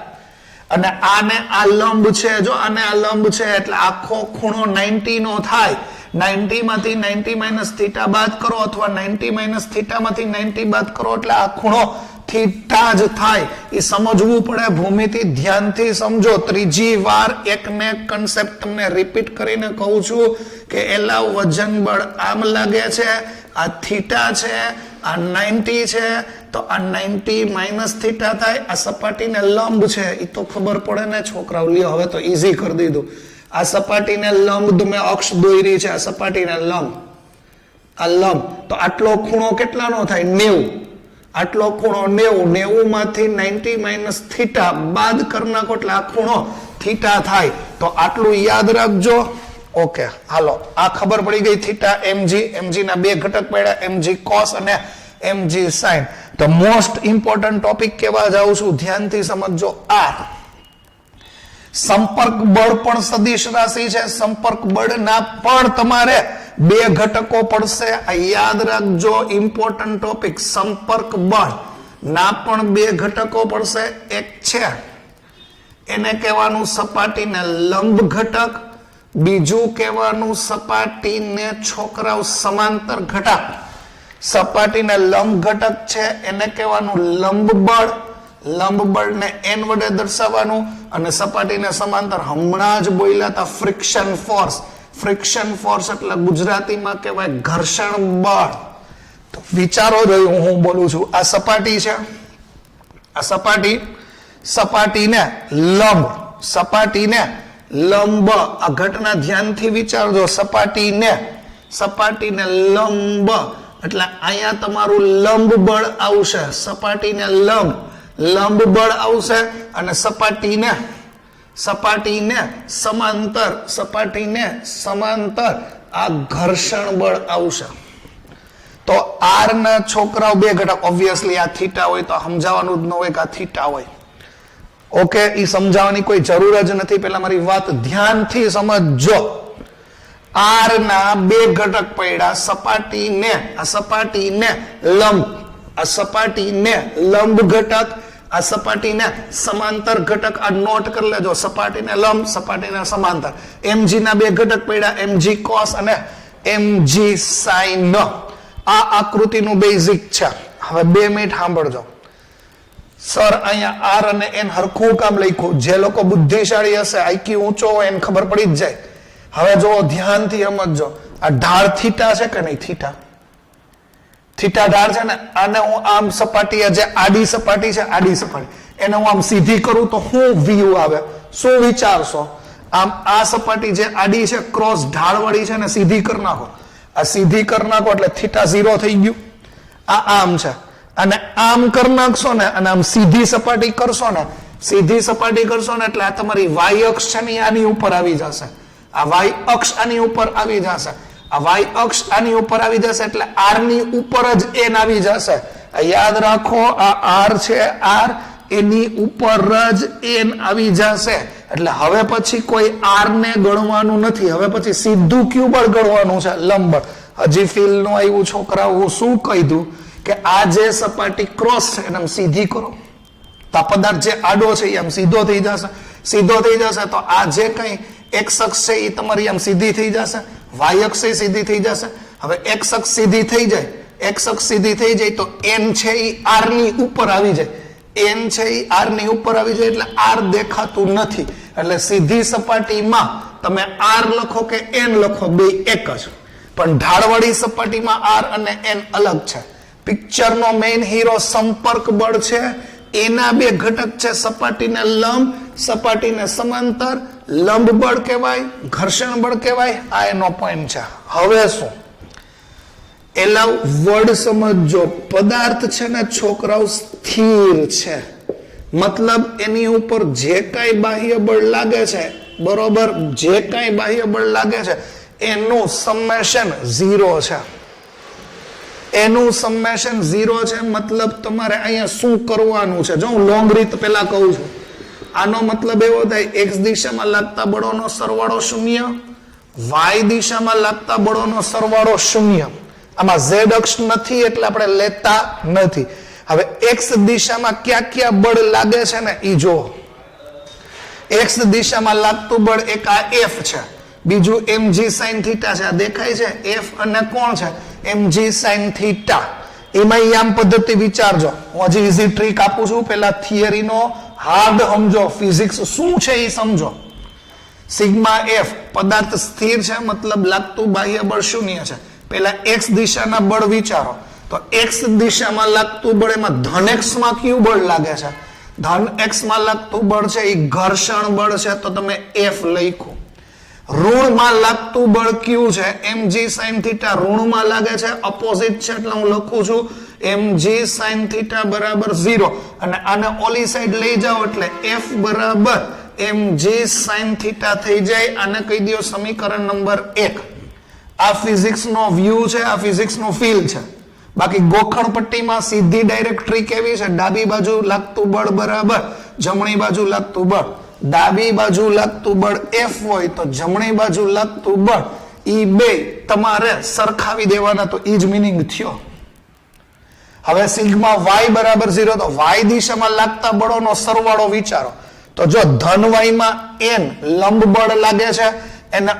અને આને આ લંબ છે, જો આને આ લંબ છે એટલે આખો ખૂણો 90 નો થાય. 90 માંથી 90 માઇનસ થીટા બાદ કરો અથવા 90 માઇનસ થીટા માંથી 90 બાદ કરો એટલે આ ખૂણો થીટા જ થાય એ સમજવું પડે. ભૂમિતિ ધ્યાનથી સમજો. ત્રીજી વાર એકને કન્સેપ્ટ તમને રિપીટ કરીને કહું છું કે એલા વજન બળ આમ લાગે છે, આ થીટા છે, આ 90 છે, તો આ 90 માઇનસ થીટા થાય. આ સપાટીને લંબ છે એ તો ખબર પડે ને છોકરાઓ. લ્યો હવે તો ઈઝી કરી દીધું. આ સપાટીને લંબ મેં અક્ષ દોરી છે, આ સપાટીને લંબ, આ લંબ, તો આટલો ખૂણો કેટલાનો થાય? 90. આટલો ખૂણો 90, 90 માંથી 90 માઇનસ થીટા બાદ કરી નાખો એટલે આ ખૂણો થીટા થાય. તો આટલું યાદ રાખજો. ઓકે, હાલો, આ ખબર પડી ગઈ. થીટા mg ના બે ઘટક પડ્યા, mg cos અને mg sin. તો મોસ્ટ ઇમ્પોર્ટન્ટ ટોપિક કેવા જાઉં છું, ધ્યાનથી સમજજો. આર સંપર્ક બળ પણ સદિશ રાશિ છે. સંપર્ક બળના પણ તમારે બે ઘટકો પડશે. આ યાદ રાખજો, ઇમ્પોર્ટન્ટ ટોપિક. સંપર્ક બળ ના પણ બે ઘટકો પડશે. એક છે એને કહેવાનું સપાટીને લંબ ઘટક, બીજું કહેવાનું સપાટીને છોકરાઓ સમાંતર ઘટક. સપાટીને લંબ ઘટક છે એને કહેવાનું લંબ બળ. લંબ બળને n વડે દર્શાવવાનું. અને સપાટીને સમાંતર હમણાં જ બોલ્યા હતા ફ્રિક્શન ફોર્સ. ફ્રિક્શન ફોર્સ એટલે ગુજરાતીમાં કહેવાય ઘર્ષણ બળ. તો વિચારો જોયું હું બોલું છું. આ સપાટી છે, આ સપાટીને લંબ, સપાટીને લંબ, આ ઘટના ધ્યાનથી વિચારજો. સપાટીને લંબ એટલે અહીંયા તમારું લંબ બળ આવશે. સપાટીને લંબ બળ આવશે અને સપાટીને સમાંતર આ ઘર્ષણ બળ આવશે. તો આર ના છોકરાઓ બે ઘટક, ઓબ્વિયસલી આ થીટા હોય તો સમજાવવાનું જ ન હોય કે આ થીટા હોય. ઓકે, એ સમજાવવાની કોઈ જરૂર જ નથી. પેલા મારી વાત ધ્યાનથી સમજજો. આર ના બે ઘટક પડ્યા, સપાટીને લંબ ઘટક, આ સપાટીને સમાંતર ઘટક. આ નોટ કરી લેજો. સપાટીને લંબ, સપાટીને સમાંતર. mg ના બે ઘટક પડ્યા, mg cos અને mg sin. આ આકૃતિનું બેઝિક છે. હવે 2 મિનિટ સાંભળજો. સર અહીંયા આર અને એન હરખું કામ લખ્યું. જે લોકો બુદ્ધિશાળી હશે, આઈક્યુ ઊંચો હોય એને ખબર પડી જ જાય. હવે જો ધ્યાનથી સમજજો. આ ઢાળ થીટા છે કે નહીં? થીટા ઢાળ છે ને. આને હું આમ સપાટી, જે આડી સપાટી છે, આડી સપાટી, એને હું આમ સીધી કરું તો શું વ્યૂ આવે? શું વિચારશો? આમ આ સપાટી જે આડી છે, ક્રોસ ઢાળ વાળી છે ને, સીધી કરી નાખો. આ સીધી કરી નાખો એટલે થીટા 0 થઈ ગયું. આ આમ છે અને આમ કરી નાખશો ને, અને આમ સીધી સપાટી કરશો ને, એટલે આ તમારી વાય અક્ષ છે ને આની ઉપર આવી જશે. આ વાય અક્ષ આની ઉપર આવી જશે. આ વાય અક્ષ આની ઉપર આવી જશે એટલે આર ની ઉપર જ એન આવી જશે. યાદ રાખો, આ આર છે, આર એની ઉપર જ એન આવી જશે. એટલે હવે પછી કોઈ આર ને ગણવાનું નથી. હવે પછી સીધું ક્યુ બળ ગણવાનું છે, લંબ બળ. હજી ફીલ નું આવ્યું છોકરા? હું શું કહી દઉં કે આ જે સપાટી ક્રોસ છે એને સીધી કરો તો આ પદાર્થ જે આડો છે એ આમ સીધો થઈ જશે. તો આ જે કઈ એક્સ અક્ષ છે એ તમારી આમ સીધી થઈ જશે, વાય અક્ષ સીધી થઈ જશે. હવે એક્સ અક્ષ સીધી થઈ જાય, તો એન છે એ આર ની ઉપર આવી જાય. એટલે આર દેખાતું નથી. એટલે સીધી સપાટીમાં તમે આર લખો કે એન લખો, બે એક જ. પણ ઢાળવાળી સપાટીમાં આર અને એન અલગ છે. પિક્ચરનો મેઇન હીરો સંપર્ક બળ છે. એના બે ઘટક છે, સપાટીને લંબ, સપાટીને સમાંતર. લંબ બળ કહેવાય, ઘર્ષણ બળ કહેવાય. આ એનો પોઈન્ટ છે. હવે શું? એલા વર્ડ સમજો. પદાર્થ છે ને છોકરાઓ સ્થિર છે, મતલબ એની ઉપર જે કાંઈ બાહ્ય બળ લાગે છે, બરોબર, જે કાંઈ બાહ્ય બળ લાગે છે એનું સમેશન 0 છે. મતલબ તમારે અહીંયા શું કરવાનું છે? જો હું લોંગ રીત પેલા કહું છું. આનો મતલબ એવો થાય, એક્સ દિશામાં લાગતા બળોનો સરવાળો 0, વાય દિશામાં લાગતા બળોનો સરવાળો 0. આમાં ઝેડ અક્ષ નથી એટલે આપણે લેતા નથી. હવે એક્સ દિશામાં ક્યાં બળ લાગે છે ને એ જો. એક્સ દિશામાં લાગતું બળ એક આ એફ છે, બીજું mg sin થીટા છે. આ દેખાય છે? એફ અને કોણ છે? mg sin theta. એમાં યામ પદ્ધતિ વિચારજો. હું હજી ઇઝી ટ્રીક આપું છું. પેલા થિયરીનો હાર્ડ સમજો, ફિઝિક્સ શું છે એ સમજો. સિગ્મા એફ પદાર્થ સ્થિર છે, મતલબ લાગતું બાહ્ય બળ શૂન્ય છે. પેલા એક્સ દિશાના બળ વિચારો. તો એક્સ દિશામાં લાગતું બળ, એમાં ધન એક્સ માં કયું બળ લાગે છે? ધન એક્સ માં લાગતું બળ છે એ ઘર્ષણ બળ છે, તો તમે એફ લખ્યું. ઋણમાં લાગતું બળ કયું છે? mg sin થીટા ઋણમાં લાગે છે, ઓપોઝિટ છે એટલે હું લખું છું mg sin થીટા બરાબર 0. અને આને ઓલી સાઈડ લઈ જાઓ એટલે f બરાબર mg sin થીટા થઈ જાય. આને કહી દો સમીકરણ નંબર 1. આ ફિઝિક્સ નો વ્યૂ છે, આ ફિઝિક્સ નો ફીલ છે. બાકી ગોખણ પટ્ટીમાં સીધી ડાયરેક્ટ ટ્રીક એવી છે, ડાબી બાજુ લાગતું બળ બરાબર જમણી બાજુ લાગતું બળ. ડાબી બાજુ લાગતું બળ F હોય તો જમણી બાજુ લાગતું બળ ઈ બે તમારે સરખાવી દેવાના, તો ઈ જ મિનિંગ થયો. હવે સિગ્મા y બરાબર 0, તો y દિશામાં લાગતા બળોનો સરવાળો વિચારો. તો જો ધન y માં n લંબ બળ લાગે છે, એને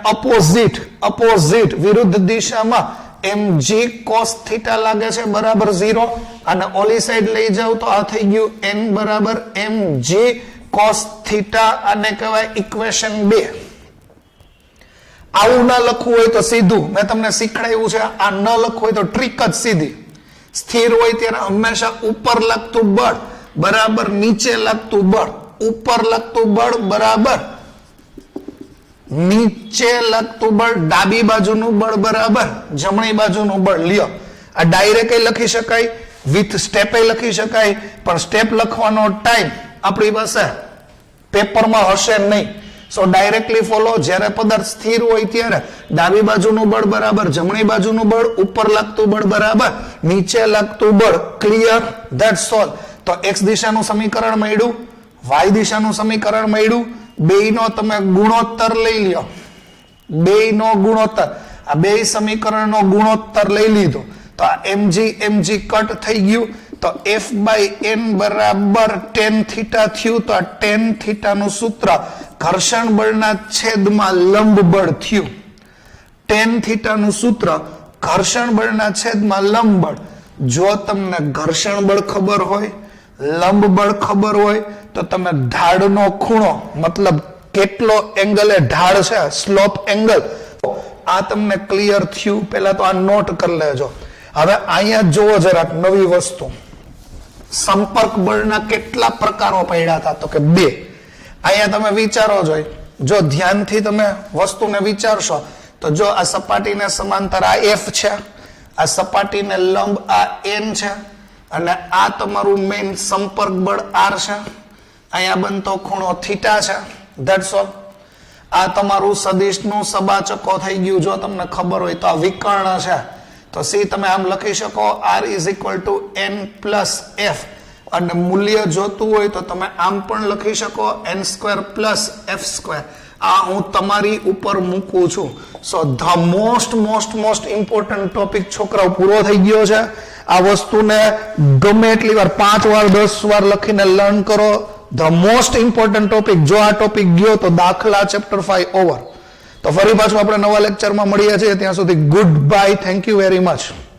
અપોઝિટ વિરુદ્ધ દિશામાં mg cos થીટા લાગે છે બરાબર 0. અને ઓલી સાઈડ લઈ જાવ તો આ થઈ ગયું n બરાબર mg cos થીટા, આને કહેવાય ઇક્વેશન 2. આવું ના લખવું હોય તો સીધું મેં તમને શીખડાવ્યું છે, આ ન લખવું હોય તો ટ્રીક જ સીધી. સ્થિર હોય ત્યારે હંમેશા ઉપર લાગતું બળ બરાબર નીચે લાગતું બળ, ઉપર લાગતું બળ બરાબર નીચે લાગતું બળ, ડાબી બાજુનું બળ બરાબર જમણી બાજુનું બળ. લ્યો, આ ડાયરેક્ટ લખી શકાય, વિથ સ્ટેપ લખી શકાય, પણ સ્ટેપ લખવાનો ટાઈમ આપણી પાસે પેપરમાં હશે નહીં. સો ડાયરેક્ટલી ફોલો. જ્યારે પદાર્થ સ્થિર હોય ત્યારે ડાબી બાજુનું બળ બરાબર જમણી બાજુનું બળ, ઉપર લાગતું બળ બરાબર નીચે લાગતું બળ. ક્લિયર? That's all. તો એક્સ દિશાનું સમીકરણ મળ્યું, વાય દિશાનું સમીકરણ મળ્યું. બેયનો તમે ગુણોત્તર લઈ લ્યો, બેયનો ગુણોત્તર, આ બે સમીકરણનો ગુણોત્તર લઈ લીધો તો આ mg કટ થઈ ગયું. તો f બાય n બરાબર tan થીટા થયું. તો આ tan થીટાનું સૂત્ર ઘર્ષણ બળના છેદમાં લંબ બળ થયું. tan થીટાનું સૂત્ર ઘર્ષણ બળના છેદમાં લંબ બળ. જો તમને ઘર્ષણ બળ ખબર હોય, લંબ બળ ખબર હોય, તો તમે ઢાળનો ખૂણો મતલબ કેટલો એંગલ એ ઢાળ છે, સ્લોપ એંગલ, આ તમને ક્લિયર થયું. પહેલા તો આ નોટ કરી લેજો. હવે અહીંયા જોવો જરાક નવી વસ્તુ. સંપર્ક બળના કેટલા પ્રકારો પડ્યા હતા? તો કે 2. અહીંયા તમે વિચારો જોઈ, જો ધ્યાનથી તમે વસ્તુને વિચારશો તો જો આ સપાટીને સમાંતર આ f છે, આ સપાટીને લંબ આ n છે, અને આ તમારું મેઇન સંપર્ક બળ r છે. અહીંયા બનતો ખૂણો થીટા છે. That's all. આ તમારું સદિશનું સબાચકો થઈ ગયું. જો તમને ખબર હોય તો આ વિકર્ણ છે, તો સી તમે આમ લખી શકો r is equal to n plus f. અને મૂલ્ય જોતું હોય તો તમે આમ પણ લખી શકો n square plus f square. આ હું તમારી ઉપર મૂકું છું. સો ધ મોસ્ટ ઇમ્પોર્ટન્ટ ટોપિક છોકરાઓ પૂરો થઈ ગયો છે. આ વસ્તુને ગમે એટલી વાર 5 વાર 10 વાર લખીને લર્ન કરો. The most important topic. જો આ ટોપિક ગયો તો દાખલા ચેપ્ટર 5 ઓવર. તો ફરી પાછું આપણે નવા લેક્ચરમાં મળીએ છીએ. ત્યાં સુધી good bye. Thank you very much.